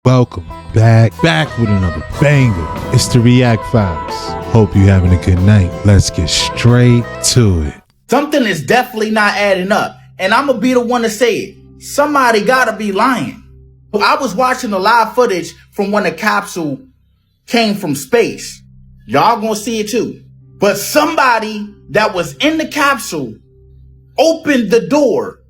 welcome back with another banger. It's the React Files. Hope you having a good night. Let's get straight to it. Something is definitely not adding up, and I'm gonna be the one to say it. Somebody gotta be lying. I was watching the live footage from when the capsule came from space. Y'all gonna see it too. But somebody that was in the capsule opened the door,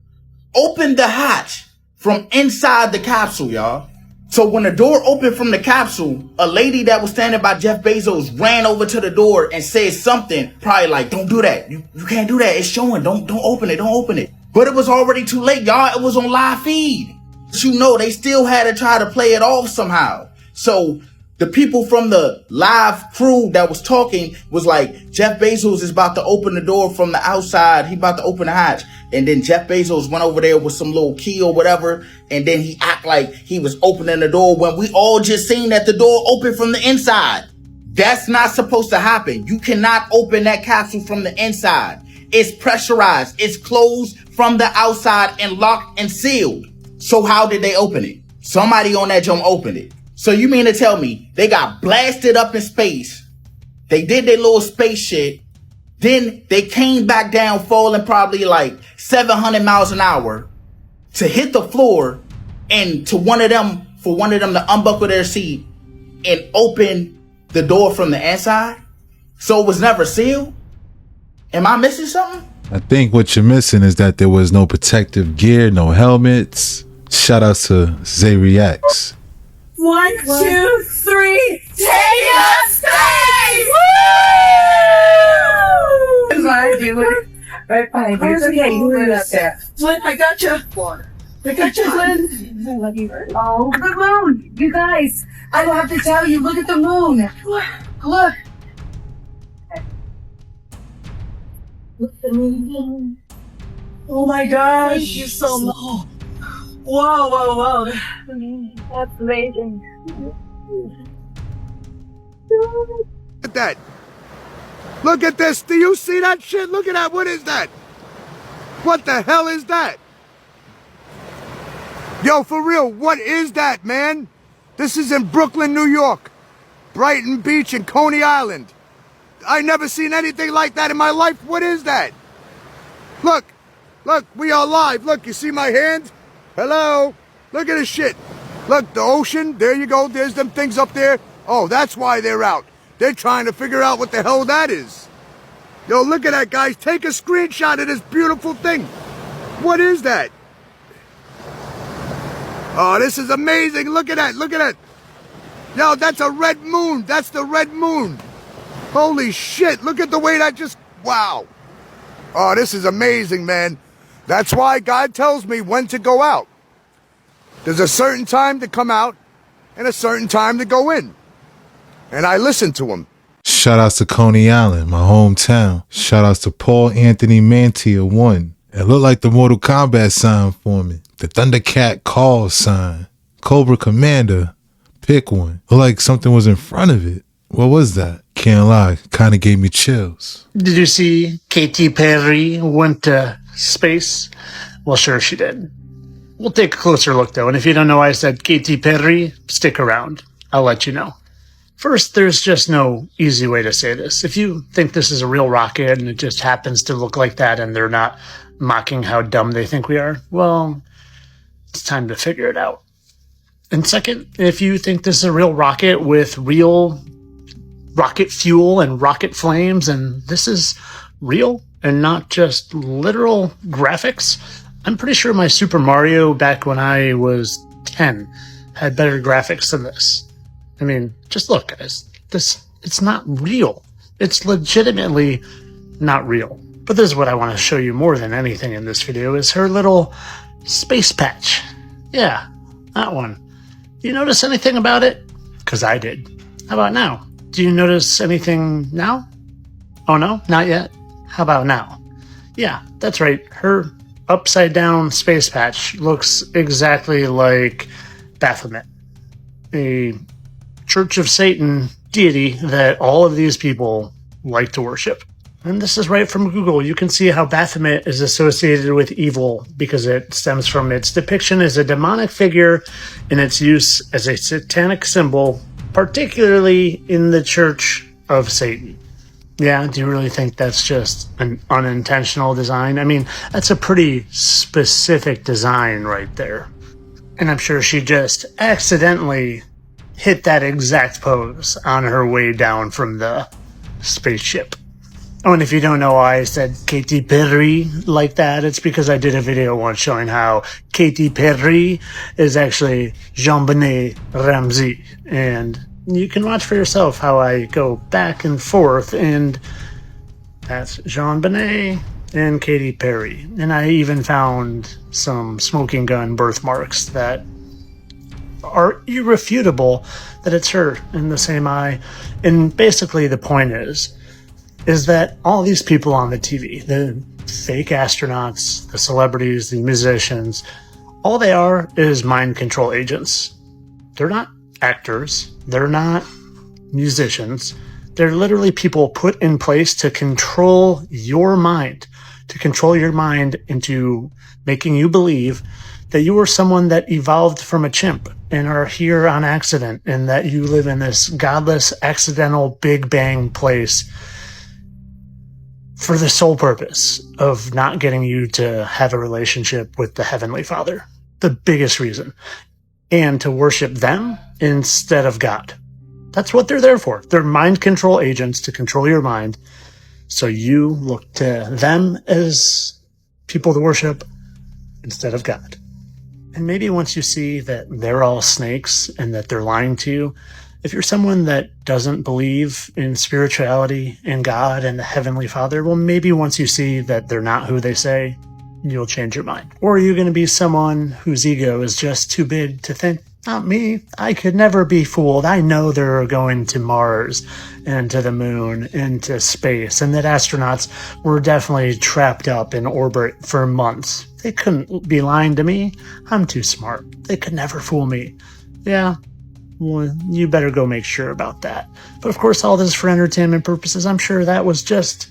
opened the hatch from inside the capsule, y'all. So when the door opened from the capsule, a lady that was standing by Jeff Bezos ran over to the door and said something, probably like, don't do that. You can't do that. It's showing. Don't open it. Don't open it. But it was already too late, y'all. It was on live feed. But you know, they still had to try to play it off somehow. So the people from the live crew that was talking was like, Jeff Bezos is about to open the door from the outside. He about to open the hatch. And then Jeff Bezos went over there with some little key or whatever. And then he act like he was opening the door when we all just seen that the door opened from the inside. That's not supposed to happen. You cannot open that capsule from the inside. It's pressurized. It's closed from the outside and locked and sealed. So how did they open it? Somebody on that jump opened it. So you mean to tell me they got blasted up in space? They did their little space shit. Then they came back down falling probably like 700 miles an hour to hit the floor and for one of them to unbuckle their seat and open the door from the inside? So it was never sealed? Am I missing something? I think what you're missing is that there was no protective gear, no helmets. Shout out to Zay Reacts. 1, 2, 3, take us space! Woo! Right behind you. It's okay, you were up there. Flynn, I got you. I got you, Flynn. I love you. Oh, the moon. You guys, I don't have to tell you. Look at the moon. Look. Look at the moon. Oh my gosh. You're so low. Whoa. That's amazing. Look at that. Look at this. Do you see that shit? Look at that. What is that? What the hell is that? Yo, for real, what is that, man? This is in Brooklyn, New York. Brighton Beach and Coney Island. I never seen anything like that in my life. What is that? Look, we are live. Look, you see my hand? Hello? Look at this shit. Look, the ocean, there you go. There's them things up there. Oh, that's why they're out. They're trying to figure out what the hell that is. Yo, look at that, guys. Take a screenshot of this beautiful thing. What is that? Oh, this is amazing. Look at that. Yo, that's a red moon. That's the red moon. Holy shit. Look at the way that just, wow. Oh, this is amazing, man. That's why God tells me when to go out. There's a certain time to come out and a certain time to go in. And I listen to him. Shout outs to Coney Island, my hometown. Shout outs to Paul Anthony Mantia 1. It looked like the Mortal Kombat sign for me. The Thundercat call sign. Cobra Commander. Pick one. Looked like something was in front of it. What was that? Can't lie. Kind of gave me chills. Did you see Katy Perry went to space? Well, sure she did. We'll take a closer look, though. And if you don't know why I said Katy Perry, stick around. I'll let you know. First, there's just no easy way to say this. If you think this is a real rocket and it just happens to look like that and they're not mocking how dumb they think we are, well, it's time to figure it out. And second, if you think this is a real rocket with real rocket fuel and rocket flames and this is real and not just literal graphics, I'm pretty sure my Super Mario back when I was 10 had better graphics than this. I mean, just look, guys. It's not real. It's legitimately not real. But this is what I want to show you more than anything in this video is her little space patch. Yeah, that one. Do you notice anything about it? Because I did. How about now? Do you notice anything now? Oh no, not yet? How about now? Yeah, that's right. Her upside down space patch looks exactly like Baphomet, a Church of Satan deity that all of these people like to worship. And this is right from Google. You can see how Baphomet is associated with evil because it stems from its depiction as a demonic figure and its use as a satanic symbol, particularly in the Church of Satan. Yeah, do you really think that's just an unintentional design? I mean, that's a pretty specific design right there. And I'm sure she just accidentally hit that exact pose on her way down from the spaceship. Oh, and if you don't know why I said Katy Perry like that, it's because I did a video once showing how Katy Perry is actually Jean-Benet Ramsey. And you can watch for yourself how I go back and forth, and that's Jean-Benet and Katy Perry. And I even found some smoking gun birthmarks that are irrefutable that it's her in the same eye. And basically the point is that all these people on the TV, the fake astronauts, the celebrities, the musicians, all they are is mind control agents. They're not actors. They're not musicians. They're literally people put in place to control your mind, into making you believe that you are someone that evolved from a chimp and are here on accident, and that you live in this godless, accidental Big Bang place for the sole purpose of not getting you to have a relationship with the Heavenly Father. The biggest reason. And to worship them instead of God. That's what they're there for. They're mind control agents to control your mind. So you look to them as people to worship instead of God. And maybe once you see that they're all snakes and that they're lying to you, if you're someone that doesn't believe in spirituality and God and the Heavenly Father, well, maybe once you see that they're not who they say, you'll change your mind. Or are you going to be someone whose ego is just too big to think, not me, I could never be fooled. I know they're going to Mars and to the moon and to space, and that astronauts were definitely trapped up in orbit for months. They couldn't be lying to me. I'm too smart. They could never fool me. Yeah. Well, you better go make sure about that. But of course, all this for entertainment purposes. I'm sure that was just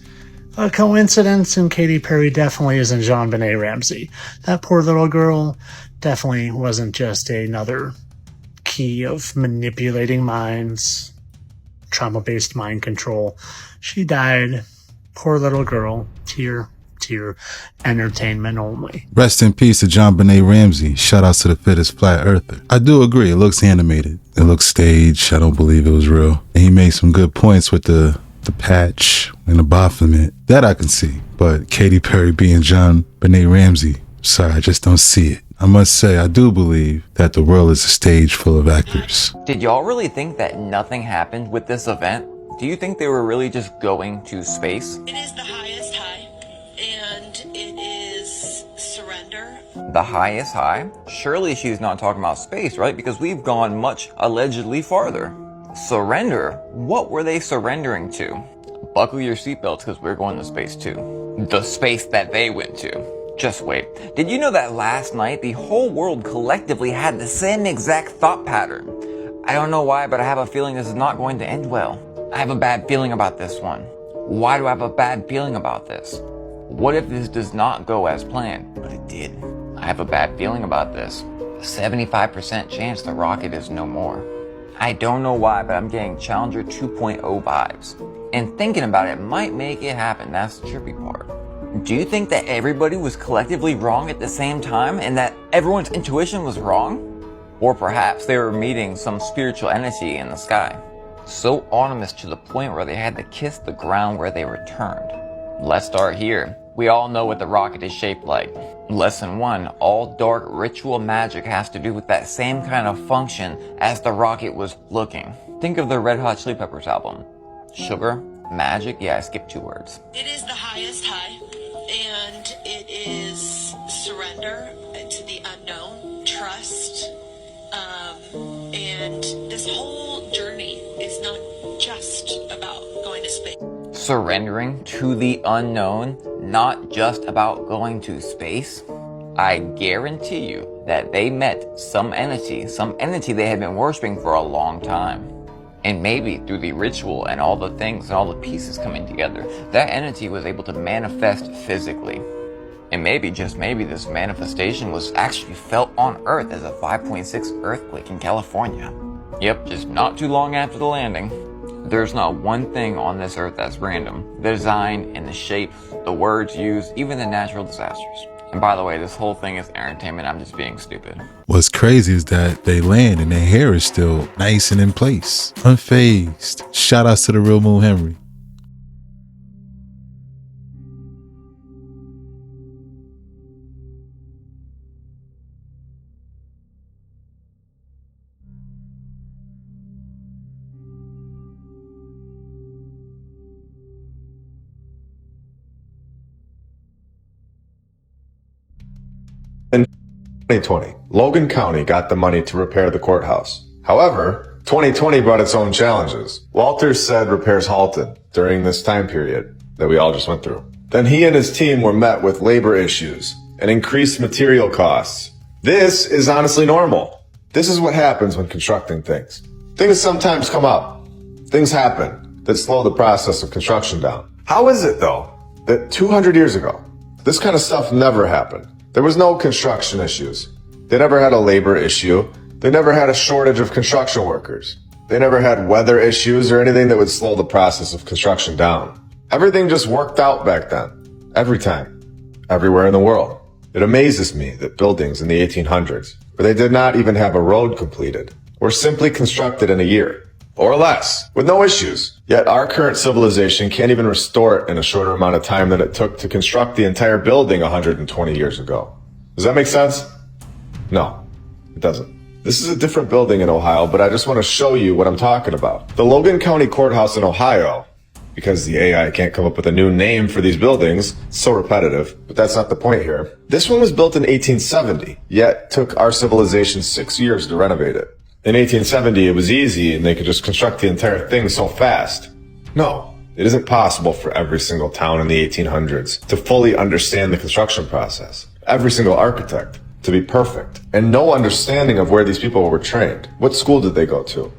a coincidence, and Katy Perry definitely isn't Jean-Benet Ramsey. That poor little girl definitely wasn't just another key of manipulating minds, trauma-based mind control. She died. Poor little girl. Tear, entertainment only. Rest in peace to JonBenet Ramsey. Shout outs to the fittest flat earther. I do agree, it looks animated. It looks staged. I don't believe it was real. And he made some good points with the patch and the Baphomet. That I can see. But Katy Perry being JonBenet Ramsey, sorry, I just don't see it. I must say, I do believe that the world is a stage full of actors. Did y'all really think that nothing happened with this event? Do you think they were really just going to space? It is the highest high, and it is surrender. The highest high? Surely she's not talking about space, right? Because we've gone much allegedly farther. Surrender? What were they surrendering to? Buckle your seatbelts because we're going to space too. The space that they went to. Just wait. Did you know that last night the whole world collectively had the same exact thought pattern? I don't know why, but I have a feeling this is not going to end well. I have a bad feeling about this one. Why do I have a bad feeling about this? What if this does not go as planned? But it did. I have a bad feeling about this. 75% chance the rocket is no more. I don't know why, but I'm getting Challenger 2.0 vibes. And thinking about it might make it happen. That's the trippy part. Do you think that everybody was collectively wrong at the same time and that everyone's intuition was wrong? Or perhaps they were meeting some spiritual entity in the sky, so ominous to the point where they had to kiss the ground where they returned. Let's start here. We all know what the rocket is shaped like. Lesson 1, all dark ritual magic has to do with that same kind of function as the rocket was looking. Think of the Red Hot Chili Peppers album. Sugar, magic, yeah, I skipped 2 words. It is the highest high, and it is surrender to the unknown, trust, and this whole journey is not just about going to space. Surrendering to the unknown, not just about going to space. I guarantee you that they met some entity they had been worshiping for a long time. And maybe through the ritual and all the things and all the pieces coming together, that entity was able to manifest physically. And maybe, just maybe, this manifestation was actually felt on Earth as a 5.6 earthquake in California. Yep, just not too long after the landing. There's not one thing on this Earth that's random. The design and the shape, the words used, even the natural disasters. And by the way, this whole thing is entertainment. I'm just being stupid. What's crazy is that they land and their hair is still nice and in place, unfazed. Shout outs to the real Moon Henry. In 2020, Logan County got the money to repair the courthouse. However, 2020 brought its own challenges. Walters said repairs halted during this time period that we all just went through. Then he and his team were met with labor issues and increased material costs. This is honestly normal. This is what happens when constructing things. Things sometimes come up. Things happen that slow the process of construction down. How is it, though, that 200 years ago, this kind of stuff never happened? There was no construction issues. They never had a labor issue. They never had a shortage of construction workers. They never had weather issues or anything that would slow the process of construction down. Everything just worked out back then. Every time. Everywhere in the world. It amazes me that buildings in the 1800s, where they did not even have a road completed, were simply constructed in a year. Or less, with no issues. Yet our current civilization can't even restore it in a shorter amount of time than it took to construct the entire building 120 years ago. Does that make sense? No, it doesn't. This is a different building in Ohio, but I just want to show you what I'm talking about. The Logan County Courthouse in Ohio, because the AI can't come up with a new name for these buildings, it's so repetitive, but that's not the point here. This one was built in 1870, yet took our civilization 6 years to renovate it. In 1870, it was easy and they could just construct the entire thing so fast. No, it isn't possible for every single town in the 1800s to fully understand the construction process. Every single architect to be perfect. And no understanding of where these people were trained. What school did they go to?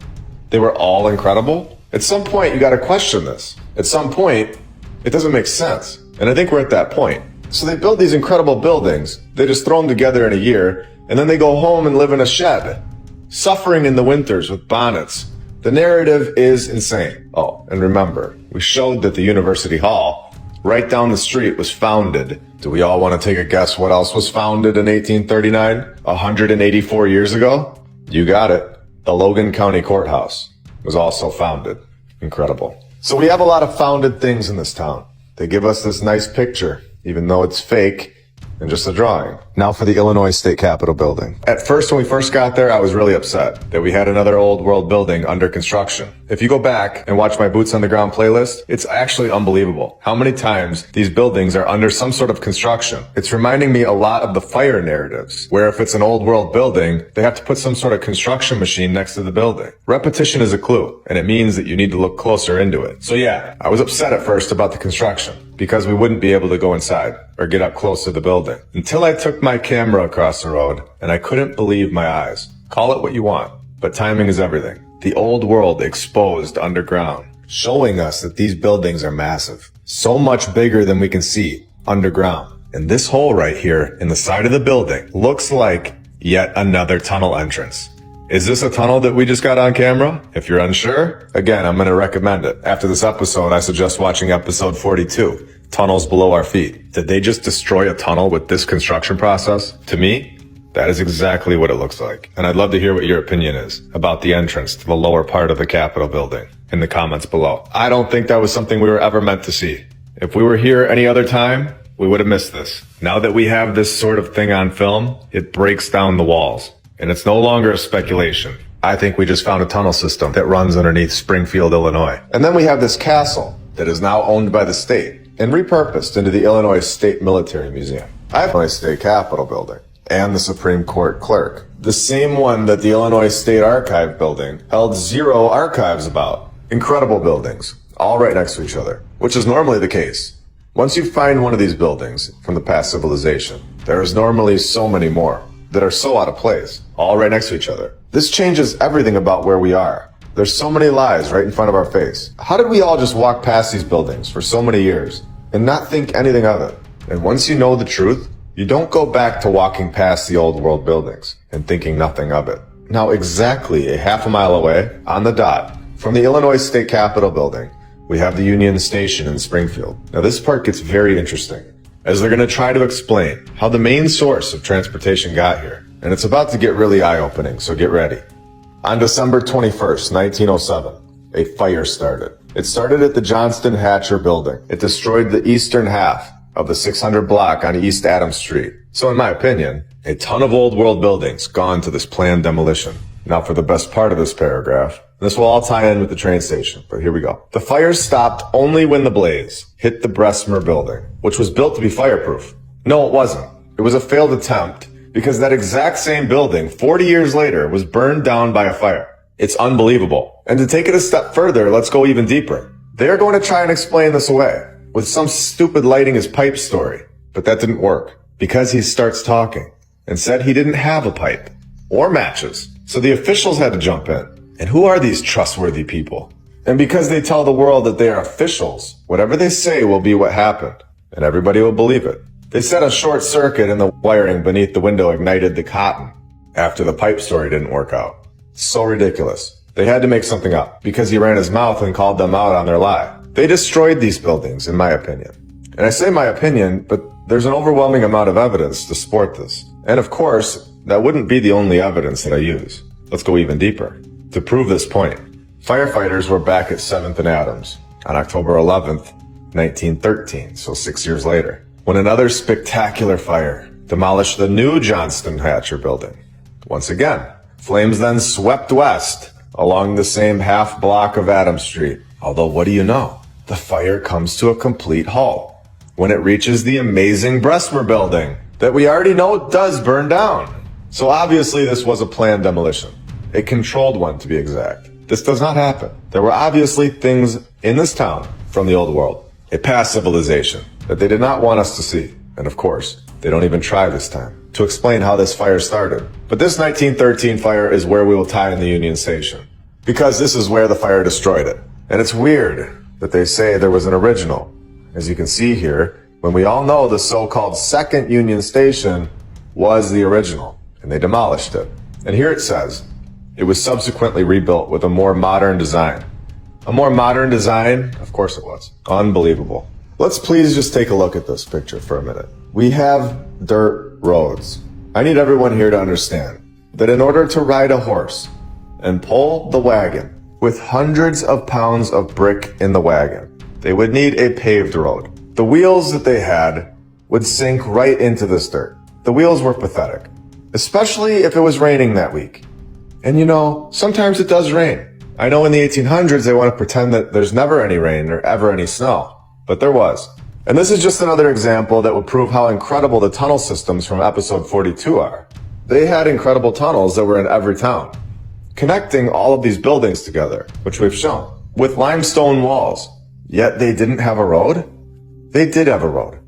They were all incredible? At some point, you gotta question this. At some point, it doesn't make sense. And I think we're at that point. So they build these incredible buildings, they just throw them together in a year, and then they go home and live in a shed. Suffering in the winters with bonnets. The narrative is insane. Oh, and remember, we showed that the University Hall, right down the street, was founded. Do we all want to take a guess what else was founded in 1839? 184 years ago? You got it. The Logan County Courthouse was also founded. Incredible. So we have a lot of founded things in this town. They give us this nice picture, even though it's fake and just a drawing. Now for the Illinois State Capitol building. At first, when we first got there, I was really upset that we had another old world building under construction. If you go back and watch my Boots on the Ground playlist, it's actually unbelievable how many times these buildings are under some sort of construction. It's reminding me a lot of the fire narratives, where if it's an old world building, they have to put some sort of construction machine next to the building. Repetition is a clue, and it means that you need to look closer into it. So yeah, I was upset at first about the construction, because we wouldn't be able to go inside or get up close to the building. Until I took my camera across the road and I couldn't believe my eyes. Call it what you want, but timing is everything. The old world exposed underground, showing us that these buildings are massive. So much bigger than we can see underground. And this hole right here in the side of the building looks like yet another tunnel entrance. Is this a tunnel that we just got on camera? If you're unsure, again, I'm going to recommend it. After this episode, I suggest watching episode 42, Tunnels Below Our Feet. Did they just destroy a tunnel with this construction process? To me, that is exactly what it looks like. And I'd love to hear what your opinion is about the entrance to the lower part of the Capitol building in the comments below. I don't think that was something we were ever meant to see. If we were here any other time, we would have missed this. Now that we have this sort of thing on film, it breaks down the walls. And it's no longer a speculation. I think we just found a tunnel system that runs underneath Springfield, Illinois. And then we have this castle that is now owned by the state and repurposed into the Illinois State Military Museum. I have the Illinois State Capitol building and the Supreme Court clerk. The same one that the Illinois State Archive building held zero archives about. Incredible buildings, all right next to each other, which is normally the case. Once you find one of these buildings from the past civilization, there is normally so many more that are so out of place, all right next to each other. This changes everything about where we are. There's so many lies right in front of our face. How did we all just walk past these buildings for so many years and not think anything of it? And once you know the truth, you don't go back to walking past the old world buildings and thinking nothing of it. Now, exactly a half a mile away, on the dot, from the Illinois State Capitol building, we have the Union Station in Springfield. Now, this part gets very interesting, as they're going to try to explain how the main source of transportation got here. And it's about to get really eye-opening, so get ready. On December 21st, 1907, a fire started. It started at the Johnston Hatcher building. It destroyed the eastern half of the 600 block on East Adams Street. So in my opinion, a ton of old world buildings gone to this planned demolition. Now for the best part of this paragraph, this will all tie in with the train station, but here we go. The fire stopped only when the blaze hit the Bresmer building, which was built to be fireproof. No, it wasn't. It was a failed attempt because that exact same building 40 years later was burned down by a fire. It's unbelievable. And to take it a step further, let's go even deeper. They're going to try and explain this away with some stupid lighting his pipe story, but that didn't work because he starts talking and said he didn't have a pipe or matches. So the officials had to jump in. And who are these trustworthy people? And because they tell the world that they are officials, whatever they say will be what happened, and everybody will believe it. They said a short circuit in the wiring beneath the window ignited the cotton after the pipe story didn't work out. So ridiculous. They had to make something up because he ran his mouth and called them out on their lie. They destroyed these buildings, in my opinion. And I say my opinion, but there's an overwhelming amount of evidence to support this. And of course, that wouldn't be the only evidence that I use. Let's go even deeper. To prove this point, firefighters were back at 7th and Adams on October 11th, 1913, so 6 years later, when another spectacular fire demolished the new Johnston Hatcher building. Once again, flames then swept west along the same half block of Adams Street. Although, what do you know? The fire comes to a complete halt when it reaches the amazing Bresmer building that we already know does burn down. So obviously this was a planned demolition. A controlled one, to be exact. This does not happen. There were obviously things in this town from the old world, a past civilization that they did not want us to see. And of course, they don't even try this time to explain how this fire started. But this 1913 fire is where we will tie in the Union Station, because this is where the fire destroyed it. And it's weird that they say there was an original. As you can see here, when we all know the so-called second Union Station was the original, and they demolished it. And here it says, it was subsequently rebuilt with a more modern design. A more modern design? Of course it was. Unbelievable. Let's please just take a look at this picture for a minute. We have dirt roads. I need everyone here to understand that in order to ride a horse and pull the wagon with hundreds of pounds of brick in the wagon, they would need a paved road. The wheels that they had would sink right into this dirt. The wheels were pathetic, especially if it was raining that week. And you know, sometimes it does rain. I know in the 1800s they want to pretend that there's never any rain or ever any snow, but there was. And this is just another example that would prove how incredible the tunnel systems from episode 42 are. They had incredible tunnels that were in every town, connecting all of these buildings together, which we've shown, with limestone walls. Yet they didn't have a road? They did have a road,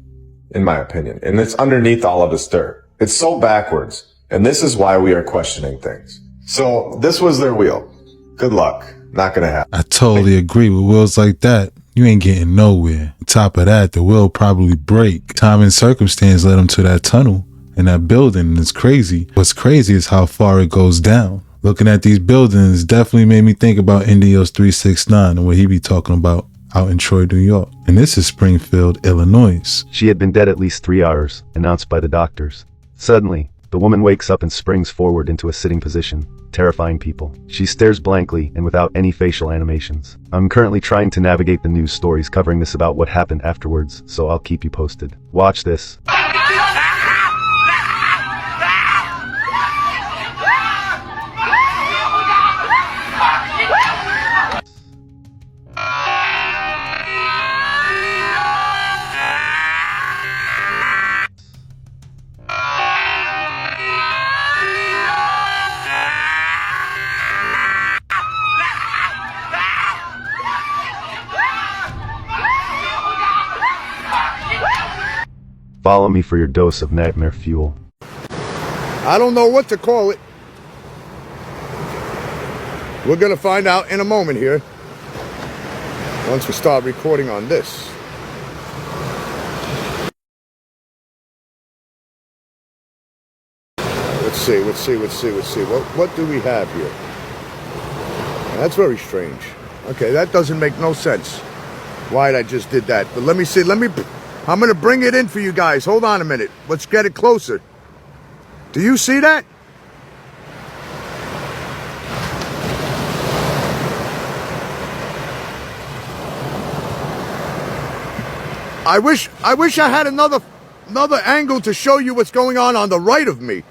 in my opinion, and it's underneath all of this dirt. It's so backwards, and this is why we are questioning things. So this was their wheel. Good luck. Not gonna happen. I totally agree. With wheels like that, you ain't getting nowhere. On top of that, the wheel probably break. Time and circumstance led them to that tunnel and that building, and it's crazy. What's crazy is how far it goes down. Looking at these buildings definitely made me think about Indios 369 and what he be talking about out in Troy, New York. And this is Springfield, Illinois. She had been dead at least 3 hours, announced by the doctors. Suddenly, the woman wakes up and springs forward into a sitting position, terrifying people. She stares blankly and without any facial animations. I'm currently trying to navigate the news stories covering this about what happened afterwards, so I'll keep you posted. Watch this. Follow me for your dose of nightmare fuel. I don't know what to call it. We're gonna find out in a moment here. Once we start recording on this. Let's see. What do we have here? That's very strange. Okay, that doesn't make no sense. Why I just did that. But let me see. I'm gonna bring it in for you guys. Hold on a minute. Let's get it closer. Do you see that? I wish I had another angle to show you what's going on the right of me.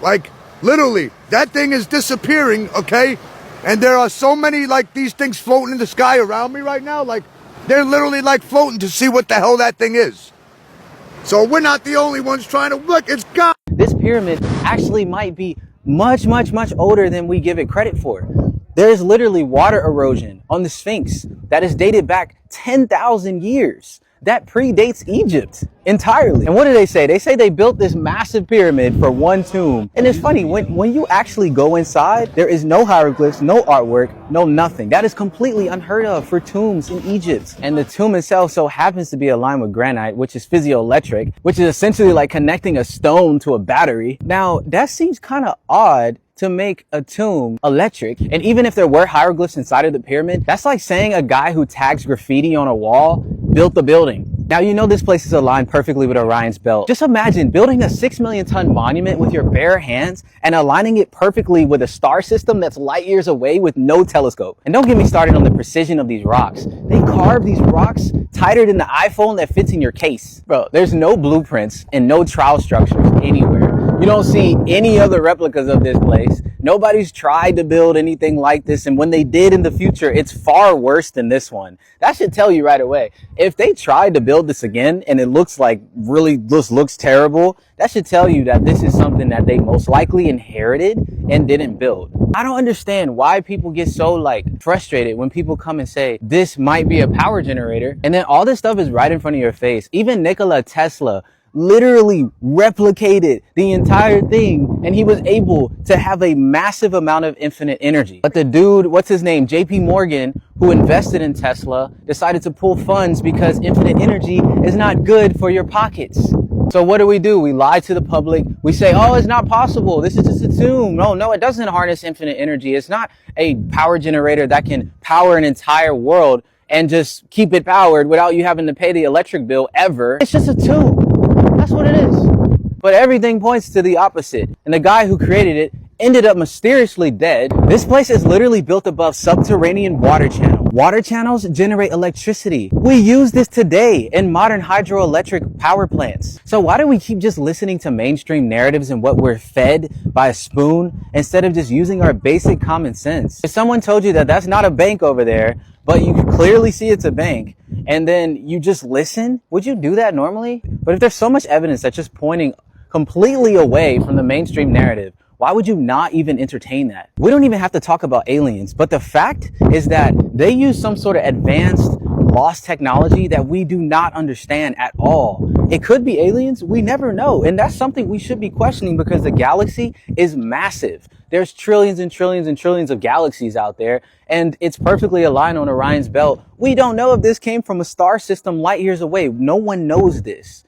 Like, literally, that thing is disappearing, okay? And there are so many, like, these things floating in the sky around me right now. Like, they're literally, like, floating to see what the hell that thing is. So we're not the only ones trying to look. It's gone. This pyramid actually might be much older than we give it credit for. There is literally water erosion on the Sphinx that is dated back 10,000 years. That predates Egypt entirely. And what do they say? They say they built this massive pyramid for one tomb. And it's funny, when you actually go inside, there is no hieroglyphs, no artwork, no nothing. That is completely unheard of for tombs in Egypt. And the tomb itself so happens to be aligned with granite, which is physioelectric, which is essentially like connecting a stone to a battery. Now, that seems kind of odd to make a tomb electric. And even if there were hieroglyphs inside of the pyramid, that's like saying a guy who tags graffiti on a wall built the building. Now, you know this place is aligned perfectly with Orion's belt. Just imagine building a 6 million ton monument with your bare hands and aligning it perfectly with a star system that's light years away with no telescope. And don't get me started on the precision of these rocks. They carve these rocks tighter than the iPhone that fits in your case. Bro, there's no blueprints and no trowel structures anywhere. You don't see any other replicas of this place. Nobody's tried to build anything like this, and when they did in the future, it's far worse than this one. That should tell you right away. If they tried to build this again and it looks like really just looks terrible, that should tell you that this is something that they most likely inherited and didn't build. I don't understand why people get so like frustrated when people come and say this might be a power generator, and then all this stuff is right in front of your face. Even Nikola Tesla literally replicated the entire thing, and he was able to have a massive amount of infinite energy. But the dude, what's his name, JP Morgan, who invested in Tesla, decided to pull funds because infinite energy is not good for your pockets. So what do? We lie to the public. We say, oh, it's not possible. This is just a tomb. No, it doesn't harness infinite energy. It's not a power generator that can power an entire world and just keep it powered without you having to pay the electric bill ever. It's just a tomb. That's what it is. But everything points to the opposite. And the guy who created it ended up mysteriously dead. This place is literally built above subterranean water channels. Water channels generate electricity. We use this today in modern hydroelectric power plants. So why do we keep just listening to mainstream narratives and what we're fed by a spoon instead of just using our basic common sense? If someone told you that that's not a bank over there, but you can clearly see it's a bank, and then you just listen, would you do that normally? But if there's so much evidence that's just pointing completely away from the mainstream narrative, why would you not even entertain that? We don't even have to talk about aliens, but the fact is that they use some sort of advanced lost technology that we do not understand at all. It could be aliens, we never know. And that's something we should be questioning because the galaxy is massive. There's trillions and trillions and trillions of galaxies out there, and it's perfectly aligned on Orion's belt. We don't know if this came from a star system light years away. No one knows this.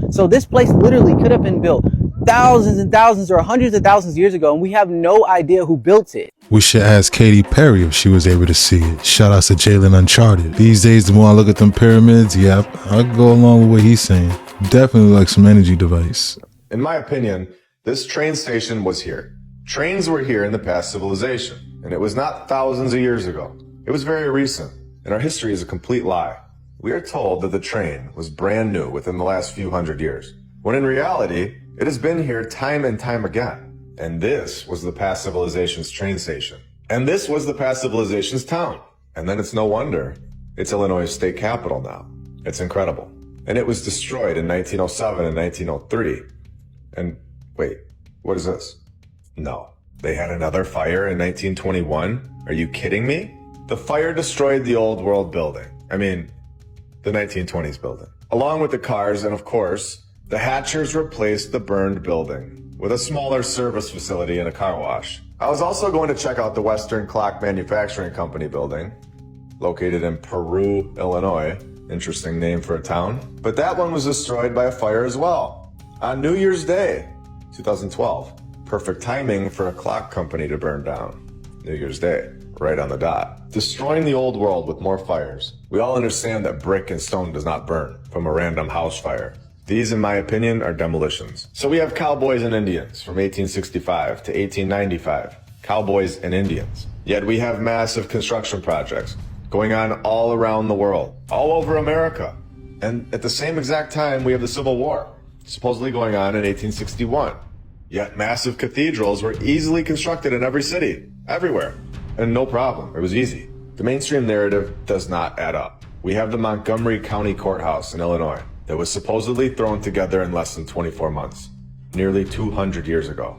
So this place literally could have been built thousands and thousands or hundreds of thousands of years ago, and we have no idea who built it. We should ask Katy Perry if she was able to see it. Shout out to Jalen Uncharted. These days, the more I look at them pyramids, yep, I go along with what he's saying. Definitely like some energy device. In my opinion, this train station was here. Trains were here in the past civilization, and it was not thousands of years ago. It was very recent, and our history is a complete lie. We are told that the train was brand new within the last few hundred years, when in reality, it has been here time and time again. And this was the past civilization's train station. And this was the past civilization's town. And then it's no wonder it's Illinois' state capital now. It's incredible. And it was destroyed in 1907 and 1903. And wait, what is this? No, they had another fire in 1921? Are you kidding me? The fire destroyed the old world building. I mean, the 1920s building. Along with the cars, and of course, the Hatchers replaced the burned building with a smaller service facility and a car wash. I was also going to check out the Western Clock Manufacturing Company building, located in Peru, Illinois. Interesting name for a town. But that one was destroyed by a fire as well. On New Year's Day, 2012. Perfect timing for a clock company to burn down. New Year's Day, right on the dot. Destroying the old world with more fires. We all understand that brick and stone does not burn from a random house fire. These, in my opinion, are demolitions. So we have cowboys and Indians from 1865 to 1895. Cowboys and Indians. Yet we have massive construction projects going on all around the world, all over America. And at the same exact time, we have the Civil War, supposedly going on in 1861. Yet massive cathedrals were easily constructed in every city, everywhere. And no problem, it was easy. The mainstream narrative does not add up. We have the Montgomery County Courthouse in Illinois that was supposedly thrown together in less than 24 months, nearly 200 years ago.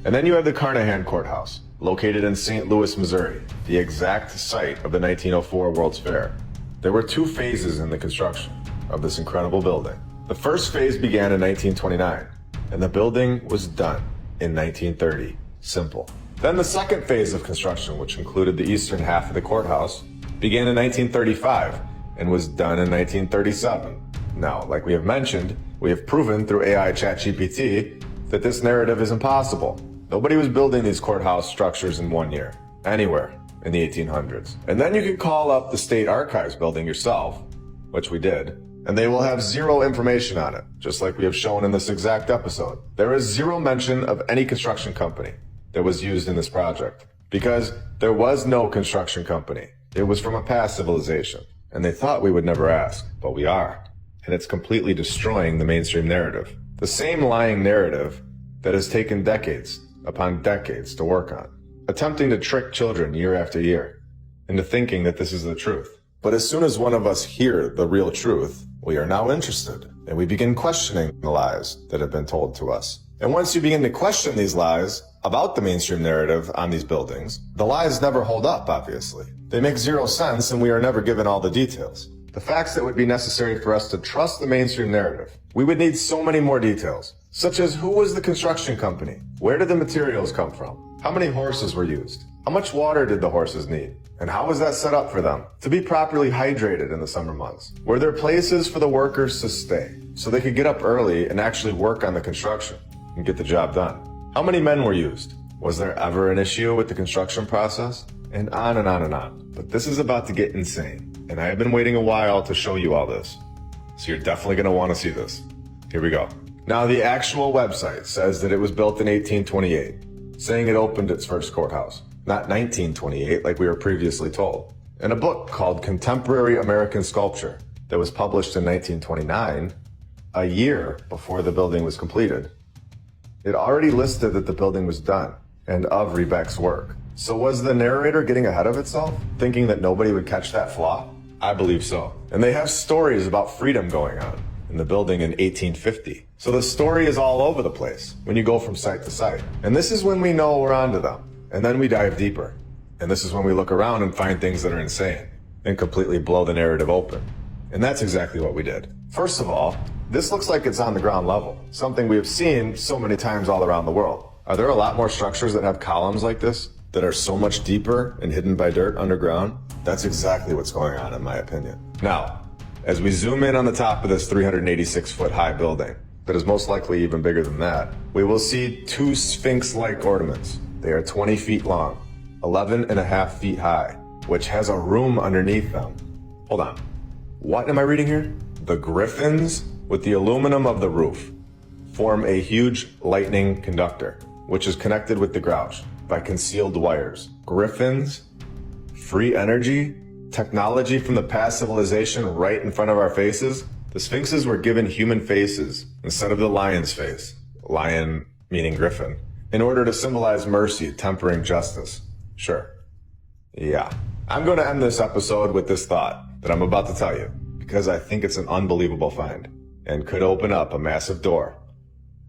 And then you have the Carnahan Courthouse, located in St. Louis, Missouri, the exact site of the 1904 World's Fair. There were 2 phases in the construction of this incredible building. The first phase began in 1929, and the building was done in 1930. Simple. Then the second phase of construction, which included the eastern half of the courthouse, began in 1935 and was done in 1937. Now, like we have mentioned, we have proven through AI ChatGPT that this narrative is impossible. Nobody was building these courthouse structures in 1 year, anywhere in the 1800s. And then you can call up the State Archives building yourself, which we did, and they will have zero information on it, just like we have shown in this exact episode. There is zero mention of any construction company that was used in this project, because there was no construction company. It was from a past civilization, and they thought we would never ask, but we are. And it's completely destroying the mainstream narrative. The same lying narrative that has taken decades upon decades to work on, attempting to trick children year after year into thinking that this is the truth. But as soon as one of us hear the real truth, we are now interested, and we begin questioning the lies that have been told to us. And once you begin to question these lies about the mainstream narrative on these buildings, the lies never hold up, obviously. They make zero sense, and we are never given all the details. The facts that would be necessary for us to trust the mainstream narrative. We would need so many more details, such as who was the construction company? Where did the materials come from? How many horses were used? How much water did the horses need? And how was that set up for them to be properly hydrated in the summer months? Were there places for the workers to stay so they could get up early and actually work on the construction and get the job done? How many men were used? Was there ever an issue with the construction process? And on and on and on. But this is about to get insane. And I have been waiting a while to show you all this. So you're definitely going to want to see this. Here we go. Now, the actual website says that it was built in 1828, saying it opened its first courthouse, not 1928 like we were previously told. In a book called Contemporary American Sculpture that was published in 1929, a year before the building was completed, it already listed that the building was done and of Rebeck's work. So was the narrator getting ahead of itself, thinking that nobody would catch that flaw? I believe so. And they have stories about freedom going on in the building in 1850. So the story is all over the place when you go from site to site. And this is when we know we're onto them. And then we dive deeper. And this is when we look around and find things that are insane and completely blow the narrative open. And that's exactly what we did. First of all, this looks like it's on the ground level, something we have seen so many times all around the world. Are there a lot more structures that have columns like this that are so much deeper and hidden by dirt underground? That's exactly what's going on, in my opinion. Now, as we zoom in on the top of this 386-foot high building, that is most likely even bigger than that, we will see 2 sphinx-like ornaments. They are 20 feet long, 11.5 feet high, which has a room underneath them. Hold on. What am I reading here? The griffins, with the aluminum of the roof, form a huge lightning conductor, which is connected with the grouch by concealed wires. Griffins, free energy, technology from the past civilization right in front of our faces. The sphinxes were given human faces instead of the lion's face, lion meaning griffin, in order to symbolize mercy, tempering justice. Sure. Yeah. I'm going to end this episode with this thought that I'm about to tell you, because I think it's an unbelievable find and could open up a massive door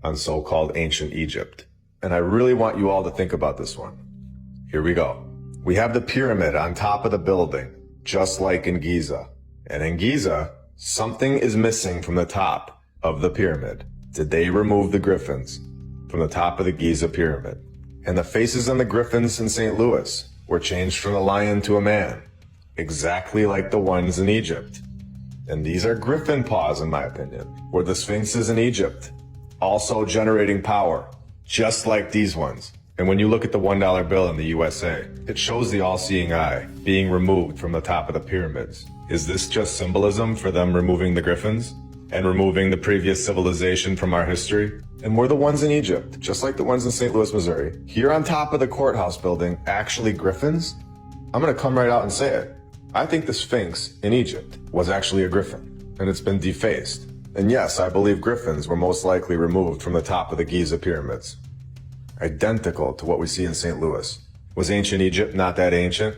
on so-called ancient Egypt. And I really want you all to think about this one. Here we go. We have the pyramid on top of the building, just like in Giza. And in Giza, something is missing from the top of the pyramid. Did they remove the griffins from the top of the Giza pyramid? And the faces on the griffins in St. Louis were changed from a lion to a man, exactly like the ones in Egypt. And these are griffin paws, in my opinion, were the sphinxes in Egypt, also generating power, just like these ones. And when you look at the $1 bill in the USA, it shows the all-seeing eye being removed from the top of the pyramids. Is this just symbolism for them removing the griffins and removing the previous civilization from our history? And were the ones in Egypt, just like the ones in St. Louis, Missouri, here on top of the courthouse building, actually griffins? I'm gonna come right out and say it. I think the Sphinx in Egypt was actually a griffin, and it's been defaced. And yes, I believe griffins were most likely removed from the top of the Giza pyramids. Identical to what we see in St. Louis. Was ancient Egypt not that ancient?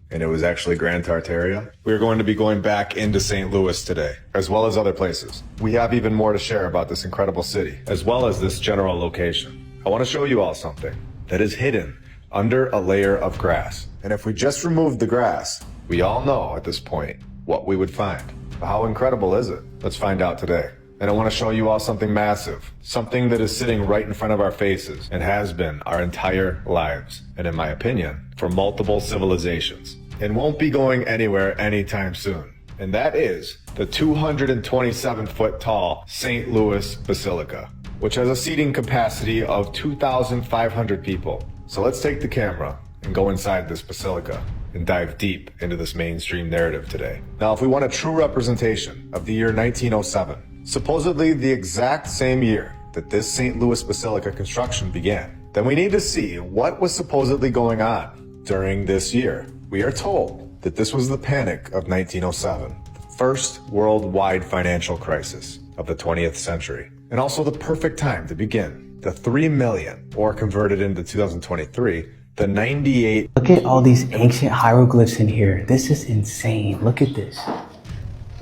And it was actually Grand Tartaria? We're going to be going back into St. Louis today, as well as other places. We have even more to share about this incredible city, as well as this general location. I want to show you all something that is hidden under a layer of grass. And if we just removed the grass, we all know at this point what we would find. But how incredible is it? Let's find out today. And I want to show you all something massive, something that is sitting right in front of our faces and has been our entire lives. And in my opinion, for multiple civilizations, and won't be going anywhere anytime soon. And that is the 227-foot tall St. Louis Basilica, which has a seating capacity of 2,500 people. So let's take the camera and go inside this basilica and dive deep into this mainstream narrative today. Now, if we want a true representation of the year 1907, supposedly the exact same year that this St. Louis Basilica construction began, then we need to see what was supposedly going on during this year. We are told that this was the panic of 1907, the first worldwide financial crisis of the 20th century, and also the perfect time to begin the 3 million, or converted into 2023, the 98. Look at all these ancient hieroglyphs in here. This is insane. Look at this.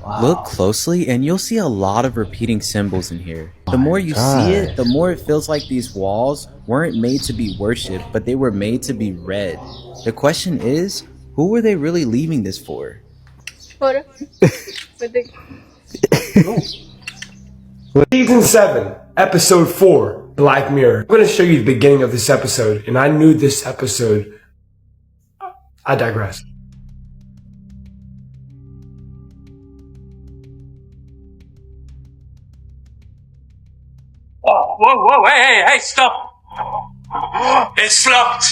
Wow. Look closely and you'll see a lot of repeating symbols in here. The more you see it, the more it feels like these walls weren't made to be worshipped, but they were made to be read. The question is, who were they really leaving this for? Season 7, Episode 4, Black Mirror. I'm going to show you the beginning of this episode, and I knew this episode. I digress. Whoa, hey, stop! It's locked!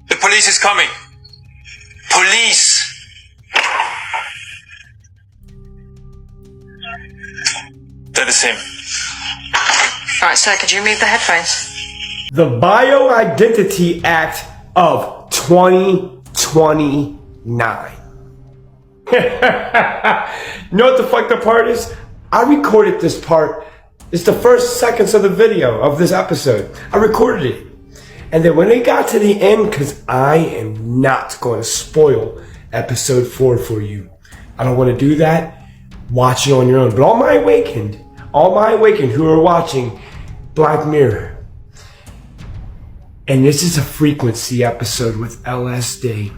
The police is coming! Police! That is him. Alright, sir, could you remove the headphones? The Bioidentity Act of 2029. You know what the fucked up part is? I recorded this part. It's the first seconds of the video of this episode. I recorded it. And then when it got to the end, because I am not going to spoil episode 4 for you. I don't want to do that. Watch it on your own. But all my awakened who are watching Black Mirror. And this is a frequency episode with LSD.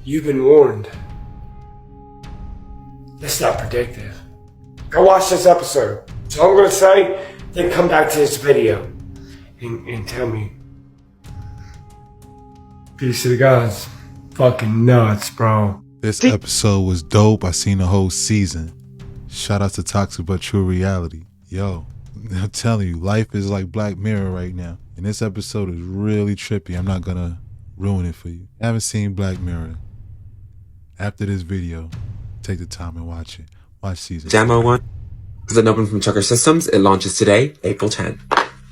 You've been warned. It's not predictive. Go watch this episode. So I'm going to say, then come back to this video and tell me. Peace to the gods. Fucking nuts, bro. This episode was dope. I seen the whole season. Shout out to Toxic But True Reality. Yo, I'm telling you, life is like Black Mirror right now. And this episode is really trippy. I'm not gonna ruin it for you. Haven't seen Black Mirror? After this video, take the time and watch it. Watch season. Demo 1 is an open from Chucker Systems. It launches today, April 10.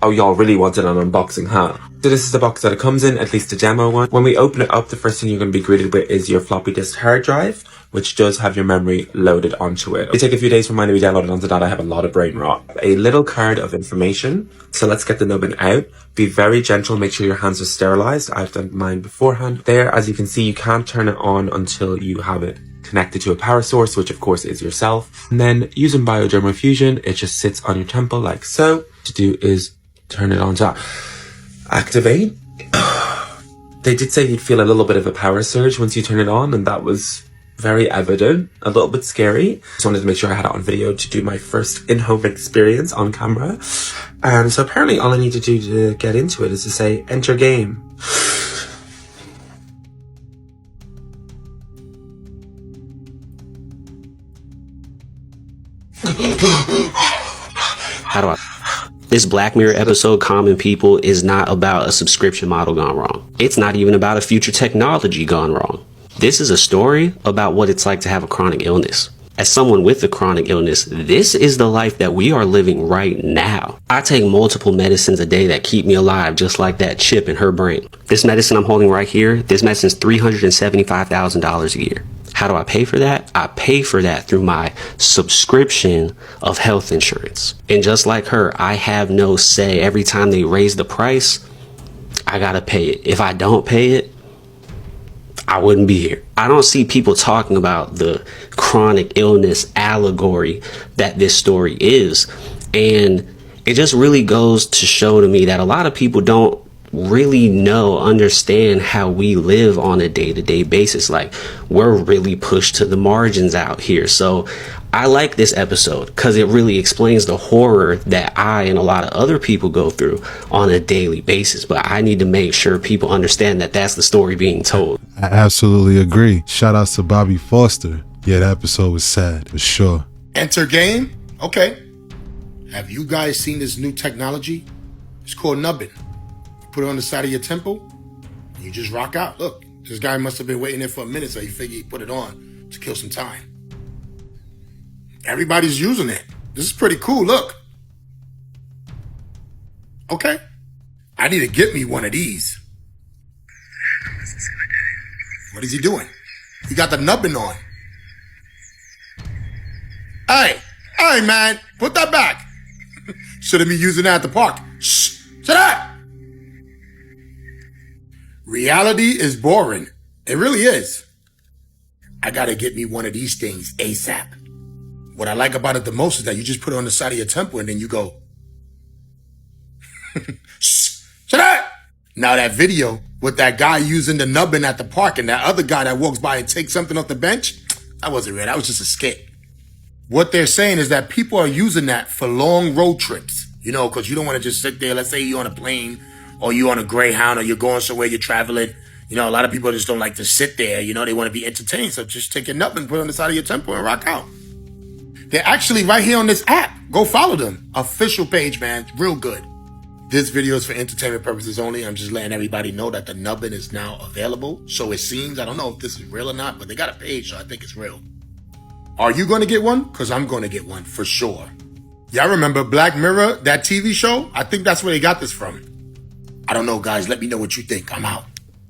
Oh, y'all really wanted an unboxing, huh? So this is the box that it comes in, at least the demo one. When we open it up, the first thing you're going to be greeted with is your floppy disk hard drive, which does have your memory loaded onto it. It take a few days for mine to be downloaded onto that. I have a lot of brain rot. A little card of information. So let's get the nubbin out. Be very gentle. Make sure your hands are sterilized. I've done mine beforehand. There, as you can see, you can't turn it on until you have it connected to a power source, which of course is yourself. And then using biodermal fusion, it just sits on your temple like so. What to do is turn it on to activate. They did say you'd feel a little bit of a power surge once you turn it on, and that was very evident, a little bit scary. Just wanted to make sure I had it on video to do my first in-home experience on camera. So apparently all I need to do to get into it is to say, enter game. How do I... This Black Mirror episode, Common People, is not about a subscription model gone wrong. It's not even about a future technology gone wrong. This is a story about what it's like to have a chronic illness. As someone with a chronic illness, this is the life that we are living right now. I take multiple medicines a day that keep me alive, just like that chip in her brain. This medicine I'm holding right here, this medicine's $375,000 a year. How do I pay for that? I pay for that through my subscription of health insurance. And just like her, I have no say. Every time they raise the price, I gotta pay it. If I don't pay it, I wouldn't be here. I don't see people talking about the chronic illness allegory that this story is. And it just really goes to show to me that a lot of people don't really understand how we live on a day-to-day basis. Like, we're really pushed to the margins out here. So I like this episode because it really explains the horror that I and a lot of other people go through on a daily basis. But I need to make sure people understand that that's the story being told. I absolutely agree. Shout outs to Bobby Foster. Yeah, that episode was sad for sure. Enter game? Okay. Have you guys seen this new technology? It's called nubbing. Put it on the side of your temple, and you just rock out. Look, this guy must have been waiting there for a minute, so he figured he'd put it on to kill some time. Everybody's using it. This is pretty cool, look. Okay. I need to get me one of these. What is he doing? He got the nubbing on. Hey, man, put that back. Shouldn't be using that at the park. Shh, shut up. Reality is boring. It really is. I gotta get me one of these things ASAP. What I like about it the most is that you just put it on the side of your temple and then you go, shh, shut up! Now that video with that guy using the nubbin at the park and that other guy that walks by and takes something off the bench, that wasn't real. That was just a skit. What they're saying is that people are using that for long road trips, you know, because you don't want to just sit there. Let's say you're on a plane or you're on a Greyhound or you're going somewhere, you're traveling. You know, a lot of people just don't like to sit there. You know, they want to be entertained. So just take your nubbin, put it on the side of your temple and rock out. They're actually right here on this app. Go follow them. Official page, man. Real good. This video is for entertainment purposes only. I'm just letting everybody know that the nubbin is now available. So it seems, I don't know if this is real or not, but they got a page, so I think it's real. Are you going to get one? Because I'm going to get one for sure. Y'all remember Black Mirror, that TV show? I think that's where they got this from. I don't know, guys. Let me know what you think. I'm out.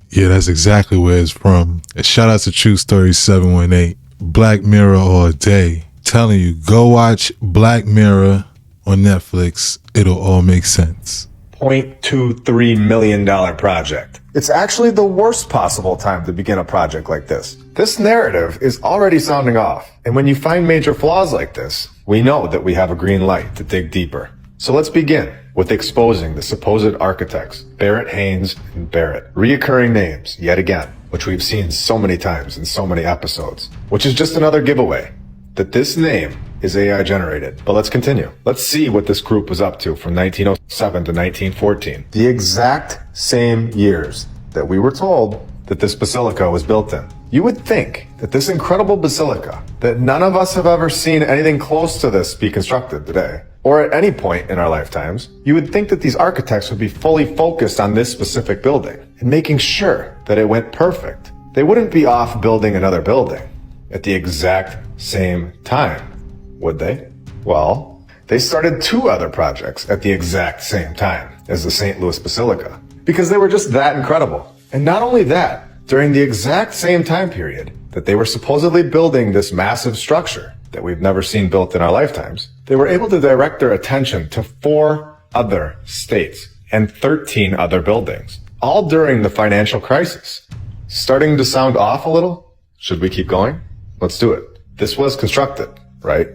Yeah, that's exactly where it's from. And shout out to True Story 718. Black Mirror all day. Telling you, go watch Black Mirror on Netflix. It'll all make sense. $0.23 million project. It's actually the worst possible time to begin a project like this. This narrative is already sounding off. And when you find major flaws like this, we know that we have a green light to dig deeper. So let's begin with exposing the supposed architects, Barrett, Haynes, and Barrett. Reoccurring names, yet again, which we've seen so many times in so many episodes, which is just another giveaway that this name is AI generated. But let's continue. Let's see what this group was up to from 1907 to 1914. The exact same years that we were told that this basilica was built in. You would think that this incredible basilica, that none of us have ever seen anything close to this be constructed today, or at any point in our lifetimes, you would think that these architects would be fully focused on this specific building and making sure that it went perfect. They wouldn't be off building another building at the exact same time, would they? Well, they started 2 other projects at the exact same time as the St. Louis Basilica because they were just that incredible. And not only that, during the exact same time period that they were supposedly building this massive structure that we've never seen built in our lifetimes, they were able to direct their attention to 4 other states and 13 other buildings, all during the financial crisis. Starting to sound off a little? Should we keep going? Let's do it. This was constructed, right?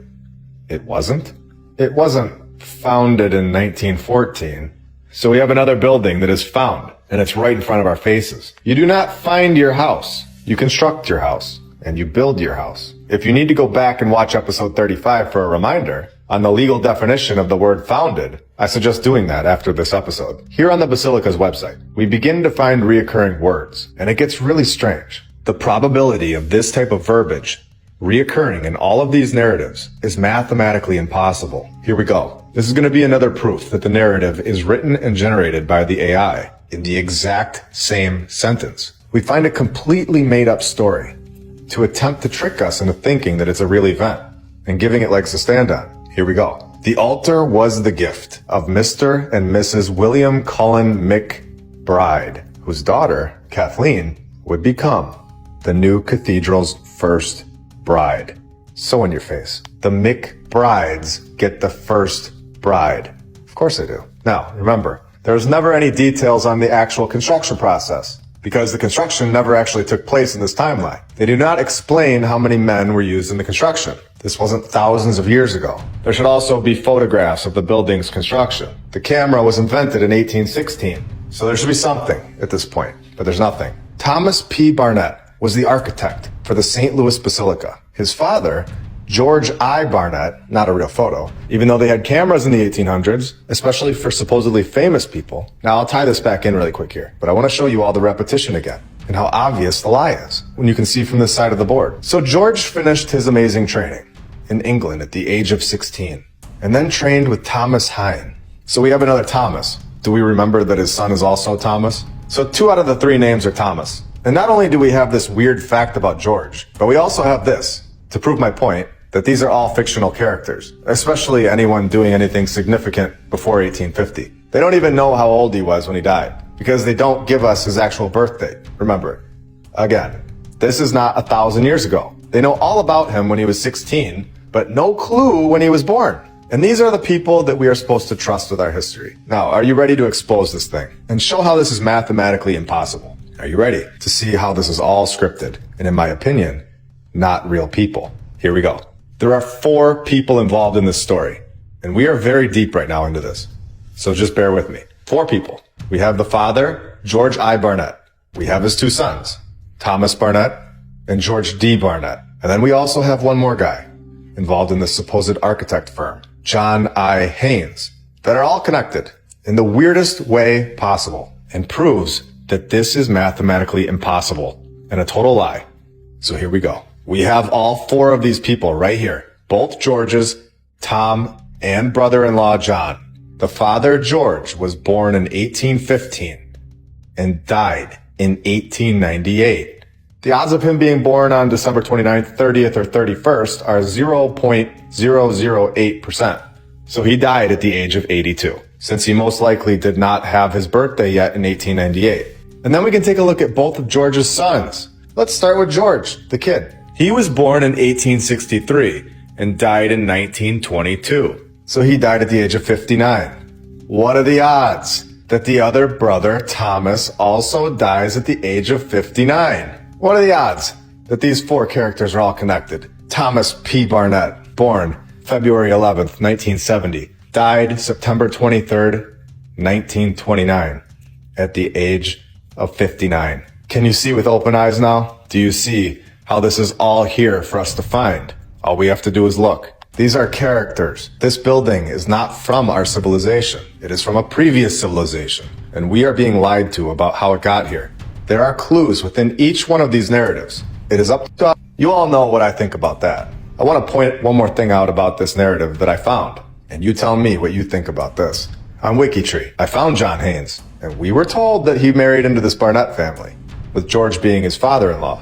It wasn't? It wasn't founded in 1914. So we have another building that is found, and it's right in front of our faces. You do not find your house. You construct your house. and you build your house. If you need to go back and watch episode 35 for a reminder on the legal definition of the word founded, I suggest doing that after this episode. Here on the Basilica's website, we begin to find reoccurring words, and it gets really strange. The probability of this type of verbiage reoccurring in all of these narratives is mathematically impossible. Here we go. This is going to be another proof that the narrative is written and generated by the AI in the exact same sentence. We find a completely made up story to attempt to trick us into thinking that it's a real event and giving it legs to stand on. Here we go. The altar was the gift of Mr. and Mrs. William Cullen McBride, whose daughter, Kathleen, would become the new cathedral's first bride. So in your face. The McBrides get the first bride. Of course they do. Now, remember, there's never any details on the actual construction process because the construction never actually took place in this timeline. They do not explain how many men were used in the construction. This wasn't thousands of years ago. There should also be photographs of the building's construction. The camera was invented in 1816, so there should be something at this point, but there's nothing. Thomas P. Barnett was the architect for the St. Louis Basilica. His father, George I. Barnett, not a real photo, even though they had cameras in the 1800s, especially for supposedly famous people. Now I'll tie this back in really quick here, but I want to show you all the repetition again and how obvious the lie is when you can see from this side of the board. So George finished his amazing training in England at the age of 16 and then trained with Thomas Hine. So we have another Thomas. Do we remember that his son is also Thomas? So 2 out of the 3 names are Thomas. And not only do we have this weird fact about George, but we also have this to prove my point that these are all fictional characters, especially anyone doing anything significant before 1850. They don't even know how old he was when he died because they don't give us his actual birth date. Remember, again, this is not 1,000 years ago. They know all about him when he was 16, but no clue when he was born. And these are the people that we are supposed to trust with our history. Now, are you ready to expose this thing and show how this is mathematically impossible? Are you ready to see how this is all scripted and, in my opinion, not real people? Here we go. There are 4 people involved in this story, and we are very deep right now into this. So just bear with me. 4 people. We have the father, George I. Barnett. We have his 2 sons, Thomas Barnett and George D. Barnett. And then we also have one more guy involved in this supposed architect firm, John I. Haynes, that are all connected in the weirdest way possible and proves that this is mathematically impossible and a total lie. So here we go. We have all 4 of these people right here. Both Georges, Tom, and brother-in-law John. The father, George, was born in 1815 and died in 1898. The odds of him being born on December 29th, 30th, or 31st are 0.008%. So he died at the age of 82, since he most likely did not have his birthday yet in 1898. And then we can take a look at both of George's sons. Let's start with George, the kid. He was born in 1863 and died in 1922. So he died at the age of 59. What are the odds that the other brother, Thomas, also dies at the age of 59? What are the odds that these 4 characters are all connected? Thomas P. Barnett, born February 11th, 1970, died September 23rd, 1929, at the age of 59. Can you see with open eyes now? Do you see how this is all here for us to find? All we have to do is look. These are characters. This building is not from our civilization. It is from a previous civilization, and we are being lied to about how it got here. There are clues within each one of these narratives. It is up to us. You all know what I think about that. I want to point one more thing out about this narrative that I found, and you tell me what you think about this. On Wikitree, I found John Haynes, and we were told that he married into this Barnett family, with George being his father-in-law.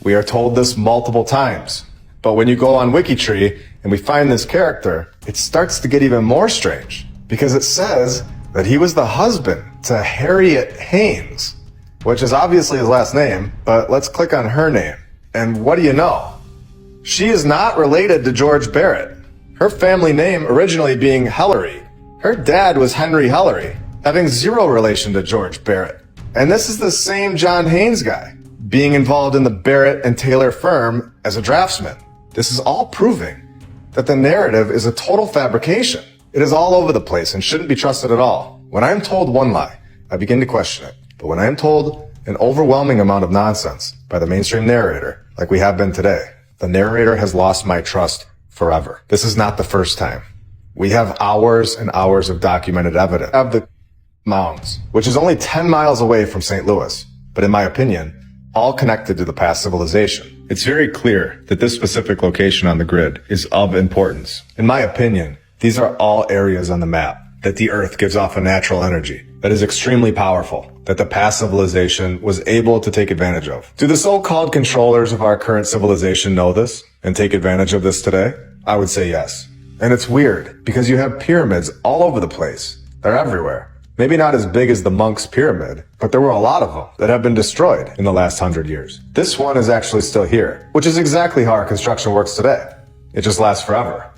We are told this multiple times. But when you go on Wikitree and we find this character, it starts to get even more strange because it says that he was the husband to Harriet Haynes, which is obviously his last name, but let's click on her name. And what do you know? She is not related to George Barrett. Her family name originally being Hellery. Her dad was Henry Hellery, having 0 relation to George Barrett. And this is the same John Haynes guy, being involved in the Barrett and Taylor firm as a draftsman. This is all proving that the narrative is a total fabrication. It is all over the place and shouldn't be trusted at all. When I am told one lie, I begin to question it. But when I am told an overwhelming amount of nonsense by the mainstream narrator, like we have been today. The narrator has lost my trust forever. This is not the first time. We have hours and hours of documented evidence of the mounds, which is only 10 miles away from St. Louis, but in my opinion, all connected to the past civilization. It's very clear that this specific location on the grid is of importance. In my opinion, these are all areas on the map that the Earth gives off a natural energy that is extremely powerful, that the past civilization was able to take advantage of. Do the so-called controllers of our current civilization know this and take advantage of this today? I would say yes. And it's weird because you have pyramids all over the place. They're everywhere. Maybe not as big as the monks' pyramid, but there were a lot of them that have been destroyed in the last 100 years. This one is actually still here, which is exactly how our construction works today. It just lasts forever.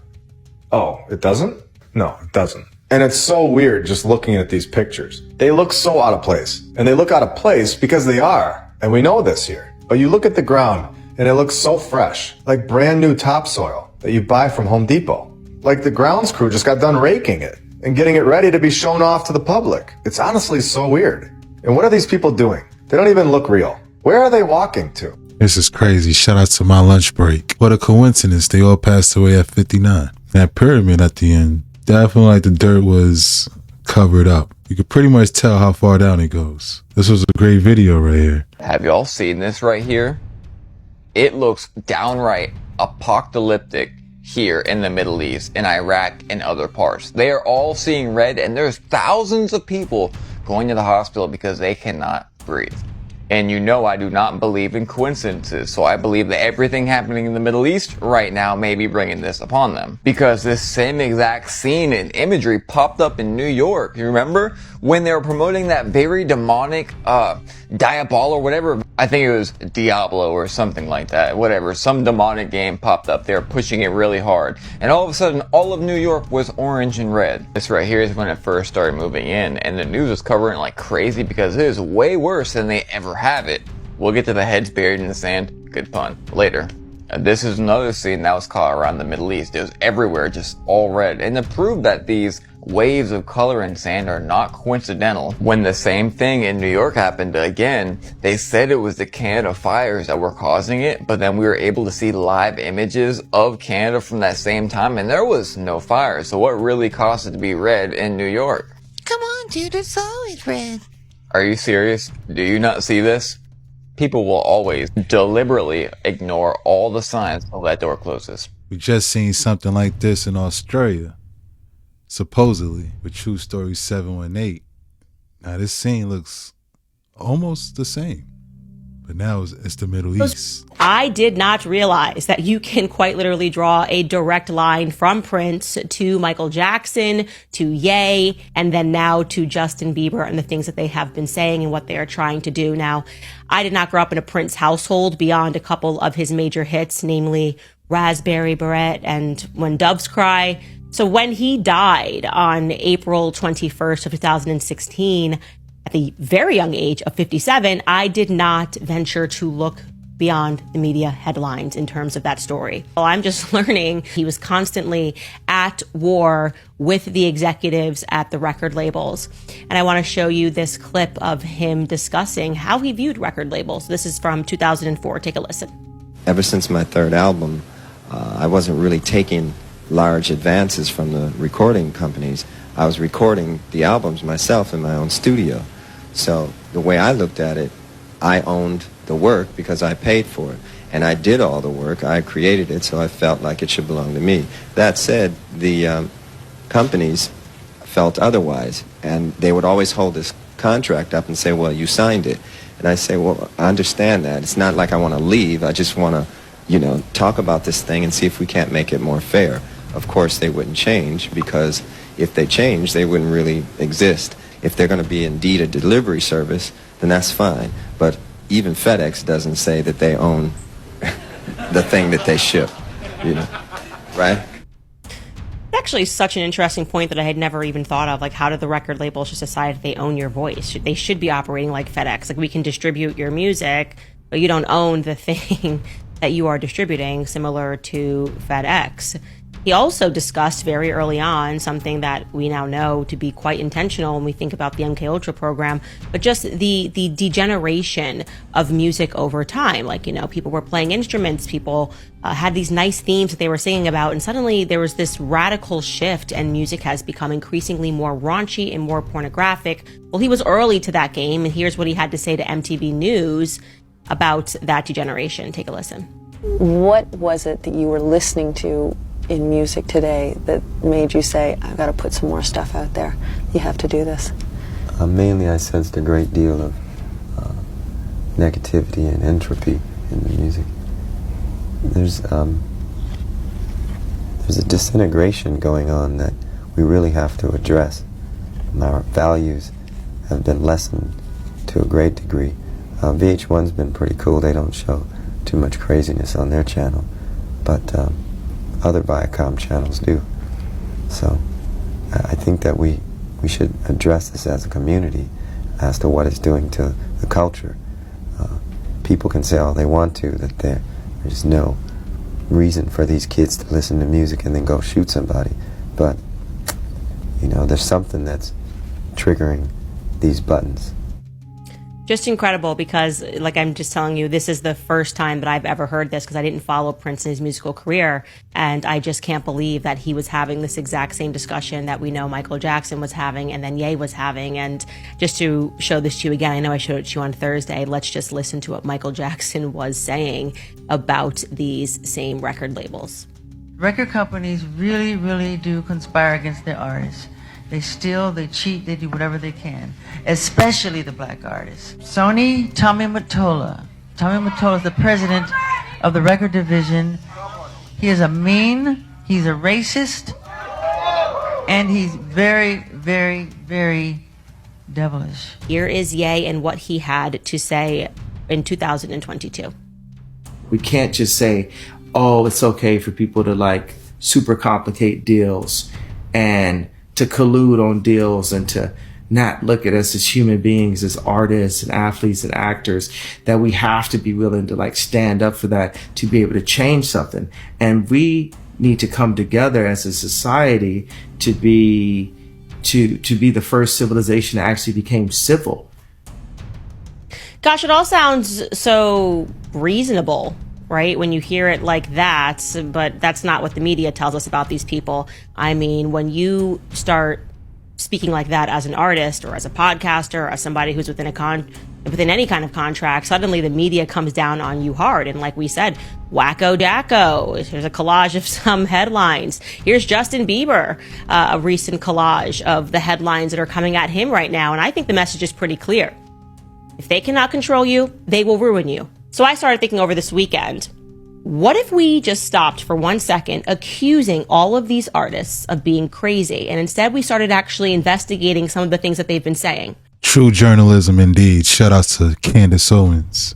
Oh, it doesn't? No, it doesn't. And it's so weird just looking at these pictures. They look so out of place. And they look out of place because they are. And we know this here. But you look at the ground and it looks so fresh, like brand new topsoil that you buy from Home Depot. Like the grounds crew just got done raking it and getting it ready to be shown off to the public. It's honestly so weird. And what are these people doing? They don't even look real. Where are they walking to? This is crazy. Shout out to my lunch break. What a coincidence. They all passed away at 59. That pyramid at the end, definitely like the dirt was covered up. You could pretty much tell how far down it goes. This was a great video right here. Have y'all seen this right here? It looks downright apocalyptic here in the Middle East, in Iraq and other parts. They are all seeing red, and there's thousands of people going to the hospital because they cannot breathe. And you know I do not believe in coincidences, so I believe that everything happening in the Middle East right now may be bringing this upon them. Because this same exact scene and imagery popped up in New York. You remember? When they were promoting that very demonic, Diablo or whatever. I think it was Diablo or something like that. Whatever. Some demonic game popped up. They were pushing it really hard. And all of a sudden, all of New York was orange and red. This right here is when it first started moving in. And the news was covering it like crazy because it is way worse than they ever have it. We'll get to the heads buried in the sand. Good pun. Later. This is another scene that was caught around the Middle East. It was everywhere, just all red. And to prove that these waves of color in sand are not coincidental, when the same thing in New York happened again, they said it was the Canada fires that were causing it, but then we were able to see live images of Canada from that same time, and there was no fire. So what really caused it to be red in New York? Come on, dude, it's always red. Are you serious? Do you not see this? People will always deliberately ignore all the signs until that door closes. We just seen something like this in Australia, supposedly, with True Story 718. Now this scene looks almost the same, but now it's the Middle East. I did not realize that you can quite literally draw a direct line from Prince to Michael Jackson to Ye, and then now to Justin Bieber and the things that they have been saying and what they are trying to do. Now, I did not grow up in a Prince household beyond a couple of his major hits, namely Raspberry Beret and When Doves Cry. So when he died on April 21st of 2016, at the very young age of 57, I did not venture to look beyond the media headlines in terms of that story. Well, I'm just learning he was constantly at war with the executives at the record labels. And I want to show you this clip of him discussing how he viewed record labels. This is from 2004. Take a listen. Ever since my third album, I wasn't really taking large advances from the recording companies. I was recording the albums myself in my own studio. So the way I looked at it, I owned the work because I paid for it. And I did all the work. I created it, so I felt like it should belong to me. That said, the companies felt otherwise. And they would always hold this contract up and say, well, you signed it. And I say, well, I understand that. It's not like I want to leave. I just want to, talk about this thing and see if we can't make it more fair. Of course, they wouldn't change, because if they change, they wouldn't really exist. If they're going to be indeed a delivery service, then that's fine. But even FedEx doesn't say that they own the thing that they ship, right? Actually, such an interesting point that I had never even thought of. Like, how did the record labels just decide that they own your voice? They should be operating like FedEx. Like, we can distribute your music, but you don't own the thing that you are distributing, similar to FedEx. He also discussed very early on something that we now know to be quite intentional when we think about the MK Ultra program, but just the degeneration of music over time. Like, people were playing instruments, people had these nice themes that they were singing about, and suddenly there was this radical shift and music has become increasingly more raunchy and more pornographic. Well, he was early to that game, and here's what he had to say to MTV News about that degeneration. Take a listen. What was it that you were listening to in music today that made you say, I've got to put some more stuff out there? You have to do this. Mainly I sensed a great deal of negativity and entropy in the music. There's a disintegration going on that we really have to address. Our values have been lessened to a great degree. VH1's been pretty cool. They don't show too much craziness on their channel, but other Viacom channels do. So I think that we should address this as a community as to what it's doing to the culture. People can say all they want to, that there's no reason for these kids to listen to music and then go shoot somebody, but there's something that's triggering these buttons. Just incredible, because like I'm just telling you, this is the first time that I've ever heard this, because I didn't follow Prince in his musical career, and I just can't believe that he was having this exact same discussion that we know Michael Jackson was having and then Ye was having. And just to show this to you again, I know I showed it to you on Thursday, let's just listen to what Michael Jackson was saying about these same record labels. Record companies really, really do conspire against their artists. They steal, they cheat, they do whatever they can, especially the black artists. Tommy Mottola. Tommy Mottola is the president of the record division. He is a mean, he's a racist, and he's very, very, very devilish. Here is Ye and what he had to say in 2022. We can't just say, oh, it's okay for people to super complicate deals and to collude on deals and to not look at us as human beings, as artists and athletes and actors, that we have to be willing to stand up for that to be able to change something. And we need to come together as a society to be the first civilization that actually became civil. Gosh, it all sounds so reasonable, right? When you hear it like that, but that's not what the media tells us about these people. I mean, when you start speaking like that as an artist or as a podcaster or as somebody who's within any kind of contract, suddenly the media comes down on you hard. And like we said, wacko dacko. Here's a collage of some headlines. Here's Justin Bieber, a recent collage of the headlines that are coming at him right now. And I think the message is pretty clear. If they cannot control you, they will ruin you. So I started thinking over this weekend, what if we just stopped for 1 second accusing all of these artists of being crazy, and instead we started actually investigating some of the things that they've been saying? True journalism indeed. Shout out to Candace Owens.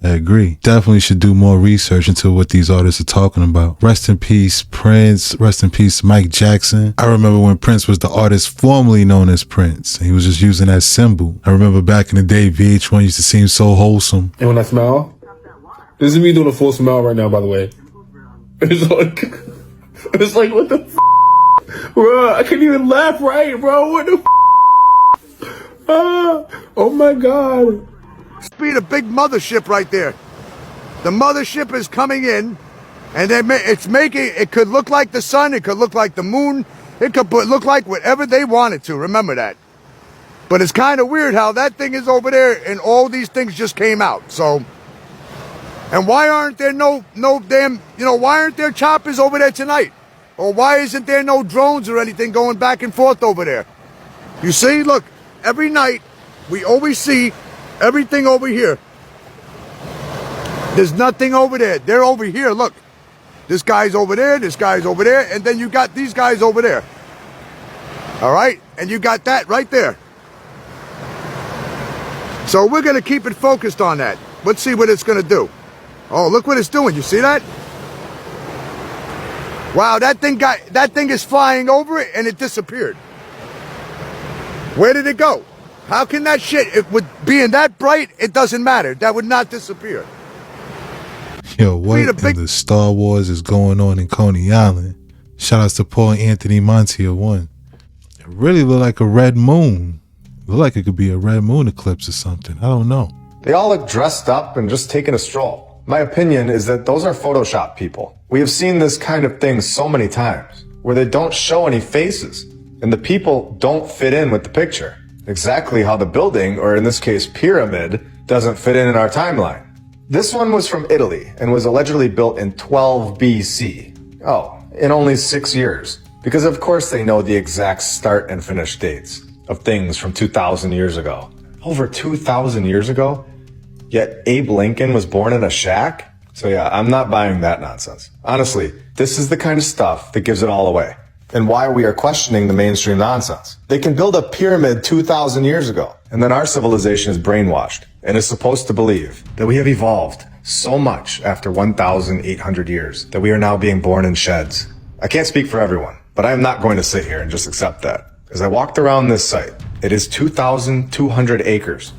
I agree. Definitely should do more research into what these artists are talking about. Rest in peace, Prince. Rest in peace, Mike Jackson. I remember when Prince was the artist formerly known as Prince. He was just using that symbol. I remember back in the day, VH1 used to seem so wholesome. And when I smile, this is me doing a full smile right now, by the way. It's like, what the f***? Bro, I can't even laugh right, bro. What the f***? Oh my God. Be the big mothership right there. The mothership is coming in, and it could look like the sun, it could look like the moon, it could look like whatever they want it to. Remember that. But it's kind of weird how that thing is over there, and all these things just came out. So, and why aren't there no damn, why aren't there choppers over there tonight? Or why isn't there no drones or anything going back and forth over there? You see, look, every night we always see everything over here. There's nothing over there. They're over here, look. This guy's over there, this guy's over there, and then you got these guys over there. All right? And you got that right there. So we're going to keep it focused on that. Let's see what it's going to do. Oh, look what it's doing. You see that? Wow, that thing is flying over it and it disappeared. Where did it go? How can that shit, with being that bright, it doesn't matter. That would not disappear. Yo, what in the Star Wars is going on in Coney Island? Shout outs to Paul Anthony Montier 1. It really looked like a red moon. Looked like it could be a red moon eclipse or something. I don't know. They all look dressed up and just taking a stroll. My opinion is that those are Photoshop people. We have seen this kind of thing so many times, where they don't show any faces, and the people don't fit in with the picture. Exactly how the building, or in this case pyramid, doesn't fit in our timeline. This one was from Italy and was allegedly built in 12 BC. Oh, in only 6 years. Because of course they know the exact start and finish dates of things from 2,000 years ago. Over 2,000 years ago? Yet Abe Lincoln was born in a shack? So yeah, I'm not buying that nonsense. Honestly, this is the kind of stuff that gives it all away. And why we are questioning the mainstream nonsense. They can build a pyramid 2,000 years ago, and then our civilization is brainwashed and is supposed to believe that we have evolved so much after 1,800 years that we are now being born in sheds. I can't speak for everyone, but I am not going to sit here and just accept that. As I walked around this site, it is 2,200 acres.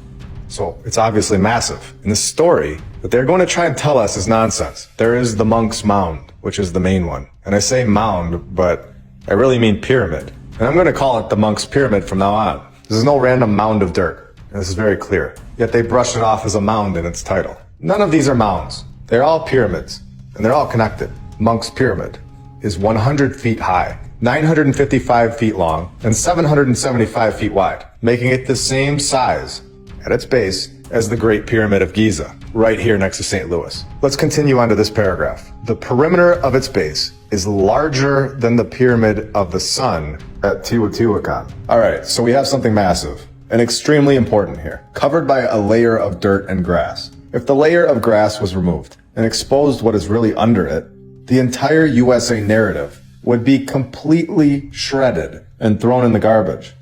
So it's obviously massive. And the story that they're going to try and tell us is nonsense. There is the Monk's Mound, which is the main one. And I say mound, but I really mean pyramid. And I'm going to call it the Monk's Pyramid from now on. This is no random mound of dirt. And this is very clear. Yet they brush it off as a mound in its title. None of these are mounds. They're all pyramids. And they're all connected. Monk's Pyramid is 100 feet high, 955 feet long, and 775 feet wide, making it the same size at its base as the Great Pyramid of Giza, right here next to St. Louis. Let's continue on to this paragraph. The perimeter of its base is larger than the Pyramid of the Sun at Teotihuacan. All right, so we have something massive and extremely important here, covered by a layer of dirt and grass. If the layer of grass was removed and exposed what is really under it, the entire USA narrative would be completely shredded and thrown in the garbage,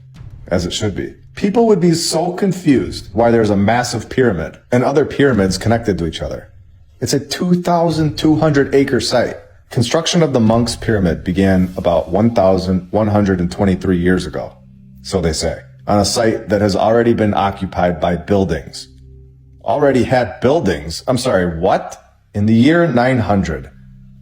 as it should be. People would be so confused why there's a massive pyramid and other pyramids connected to each other. It's a 2,200 acre site. Construction of the Monk's Pyramid began about 1,123 years ago, so they say, on a site that has already been occupied by buildings. Already had buildings? I'm sorry, what? In the year 900,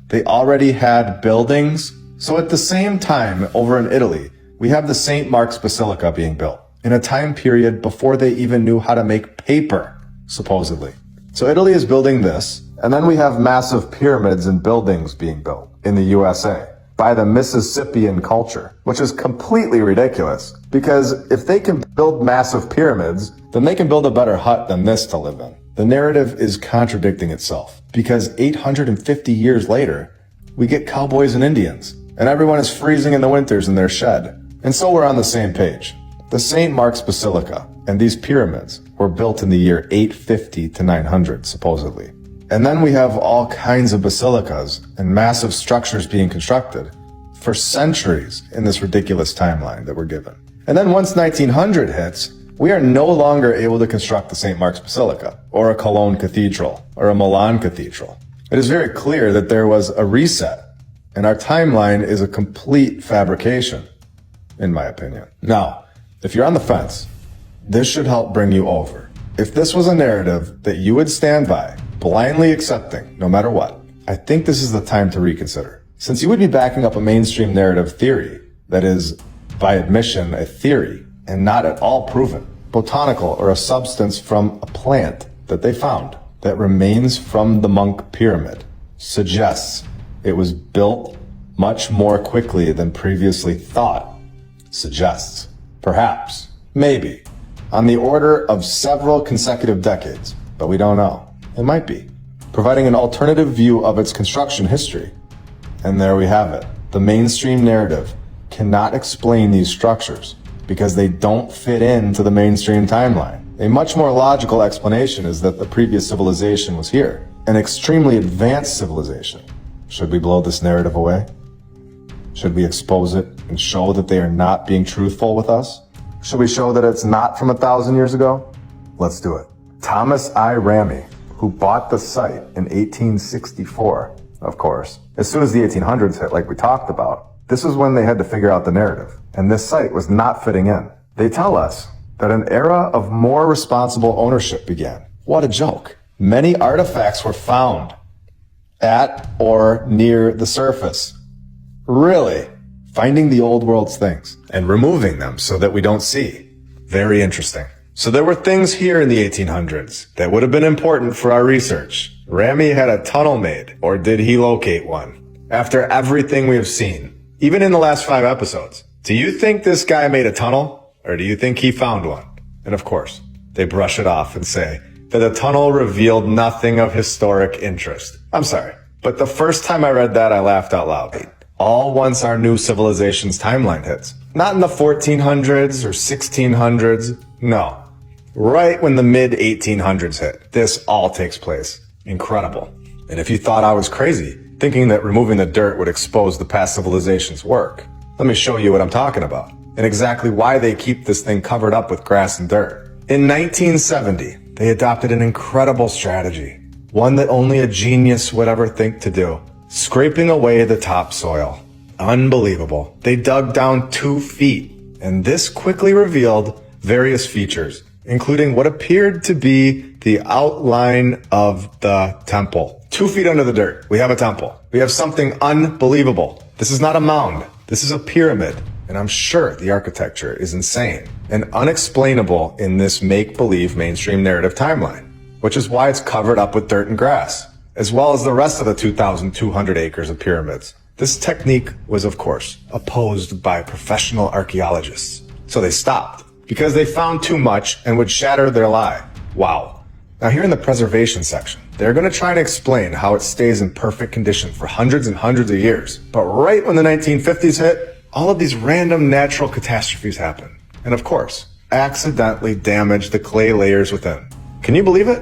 they already had buildings? So at the same time, over in Italy, we have the St. Mark's Basilica being built in a time period before they even knew how to make paper, supposedly. So Italy is building this, and then we have massive pyramids and buildings being built in the USA by the Mississippian culture, which is completely ridiculous, because if they can build massive pyramids, then they can build a better hut than this to live in. The narrative is contradicting itself, because 850 years later, we get cowboys and Indians, and everyone is freezing in the winters in their shed. And so we're on the same page. The St. Mark's Basilica and these pyramids were built in the year 850 to 900, supposedly. And then we have all kinds of basilicas and massive structures being constructed for centuries in this ridiculous timeline that we're given. And then once 1900 hits, we are no longer able to construct the St. Mark's Basilica, or a Cologne Cathedral, or a Milan Cathedral. It is very clear that there was a reset, and our timeline is a complete fabrication, in my opinion. Now, if you're on the fence, this should help bring you over. If this was a narrative that you would stand by, blindly accepting, no matter what, I think this is the time to reconsider. Since you would be backing up a mainstream narrative theory that is, by admission, a theory and not at all proven, botanical or a substance from a plant that they found that remains from the Monk Pyramid, suggests it was built much more quickly than previously thought, suggests. Perhaps, maybe, on the order of several consecutive decades, but we don't know. It might be, providing an alternative view of its construction history. And there we have it. The mainstream narrative cannot explain these structures because they don't fit into the mainstream timeline. A much more logical explanation is that the previous civilization was here, an extremely advanced civilization. Should we blow this narrative away? Should we expose it and show that they are not being truthful with us? Should we show that it's not from 1,000 years ago? Let's do it. Thomas I. Ramey, who bought the site in 1864, of course. As soon as the 1800s hit, like we talked about, this was when they had to figure out the narrative. And this site was not fitting in. They tell us that an era of more responsible ownership began. What a joke. Many artifacts were found at or near the surface. Really? Finding the old world's things and removing them so that we don't see. Very interesting. So there were things here in the 1800s that would have been important for our research. Rami had a tunnel made, or did he locate one? After everything we have seen, even in the last 5 episodes, do you think this guy made a tunnel, or do you think he found one? And of course, they brush it off and say that the tunnel revealed nothing of historic interest. I'm sorry, but the first time I read that, I laughed out loud. All once our new civilization's timeline hits. Not in the 1400s or 1600s, no. Right when the mid-1800s hit, this all takes place. Incredible. And if you thought I was crazy, thinking that removing the dirt would expose the past civilization's work, let me show you what I'm talking about, and exactly why they keep this thing covered up with grass and dirt. In 1970, they adopted an incredible strategy, one that only a genius would ever think to do. Scraping away the topsoil. Unbelievable. They dug down 2 feet, and this quickly revealed various features, including what appeared to be the outline of the temple. 2 feet under the dirt, we have a temple. We have something unbelievable. This is not a mound. This is a pyramid. And I'm sure the architecture is insane and unexplainable in this make-believe mainstream narrative timeline, which is why it's covered up with dirt and grass, as well as the rest of the 2,200 acres of pyramids. This technique was, of course, opposed by professional archaeologists. So they stopped because they found too much and would shatter their lie. Wow. Now here in the preservation section, they're going to try to explain how it stays in perfect condition for hundreds and hundreds of years. But right when the 1950s hit, all of these random natural catastrophes happen. And of course, accidentally damage the clay layers within. Can you believe it?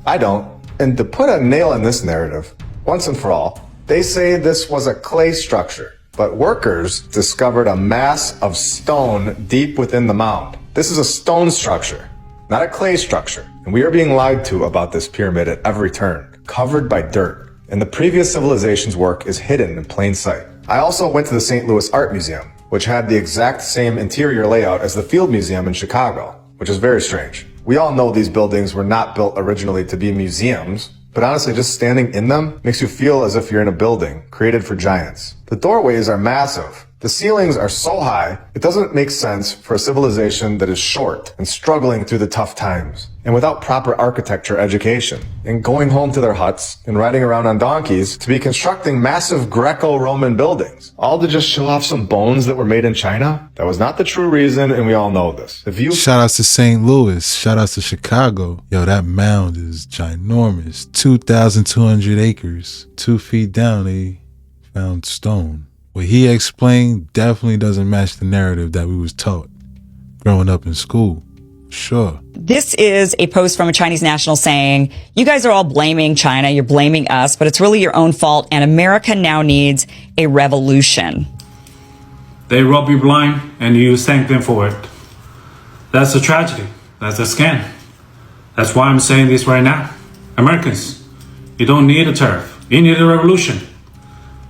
I don't. And to put a nail in this narrative, once and for all, they say this was a clay structure, but workers discovered a mass of stone deep within the mound. This is a stone structure, not a clay structure. And we are being lied to about this pyramid at every turn, covered by dirt. And the previous civilization's work is hidden in plain sight. I also went to the St. Louis Art Museum, which had the exact same interior layout as the Field Museum in Chicago, which is very strange. We all know these buildings were not built originally to be museums, but honestly, just standing in them makes you feel as if you're in a building created for giants. The doorways are massive. The ceilings are so high, it doesn't make sense for a civilization that is short and struggling through the tough times, and without proper architecture education, and going home to their huts and riding around on donkeys to be constructing massive Greco-Roman buildings, all to just show off some bones that were made in China. That was not the true reason, and we all know this. Shout outs to St. Louis, shout outs to Chicago. Yo, that mound is ginormous. 2,200 acres. 2 feet down, they found stone. What he explained definitely doesn't match the narrative that we was taught growing up in school. Sure. This is a post from a Chinese national saying, you guys are all blaming China, you're blaming us, but it's really your own fault, and America now needs a revolution. They rob you blind, and you thank them for it. That's a tragedy. That's a scam. That's why I'm saying this right now. Americans, you don't need a tariff. You need a revolution.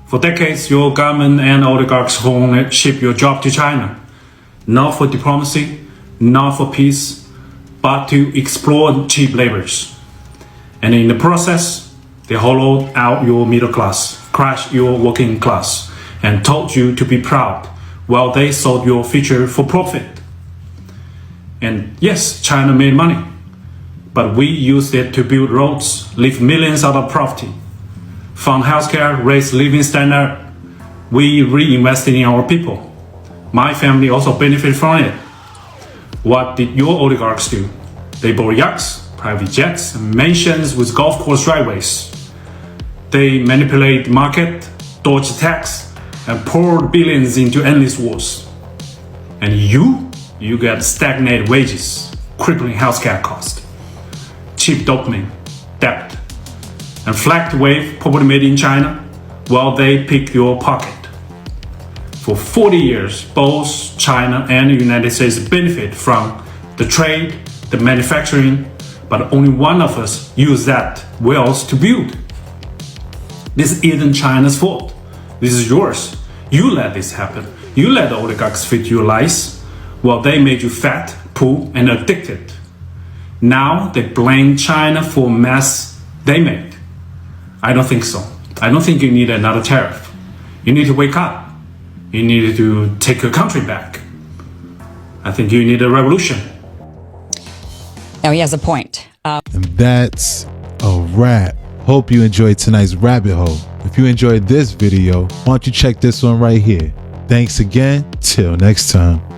For decades, your government and oligarchs won't ship your job to China. Not for diplomacy, not for peace, but to exploit cheap laborers. And in the process, they hollowed out your middle class, crushed your working class, and told you to be proud while they sold your future for profit. And yes, China made money, but we used it to build roads, lift millions out of poverty, fund healthcare, raise living standard. We reinvested in our people. My family also benefited from it. What did your oligarchs do? They bought yachts, private jets, and mansions with golf course driveways. They manipulate the market, dodged tax, and poured billions into endless wars. And you get stagnated wages, crippling healthcare costs, cheap dopamine, debt, and flagged wave property made in China while they pick your pocket. For 40 years, both China and the United States benefit from the trade, the manufacturing, but only one of us use that wealth to build. This isn't China's fault. This is yours. You let this happen. You let the oligarchs fit your lies while they made you fat, poor, and addicted. Now they blame China for mess they made. I don't think so. I don't think you need another tariff. You need to wake up. You need to take your country back. I think you need a revolution. Now he has a point. And that's a wrap. Hope you enjoyed tonight's rabbit hole. If you enjoyed this video, why don't you check this one right here. Thanks again. Till next time.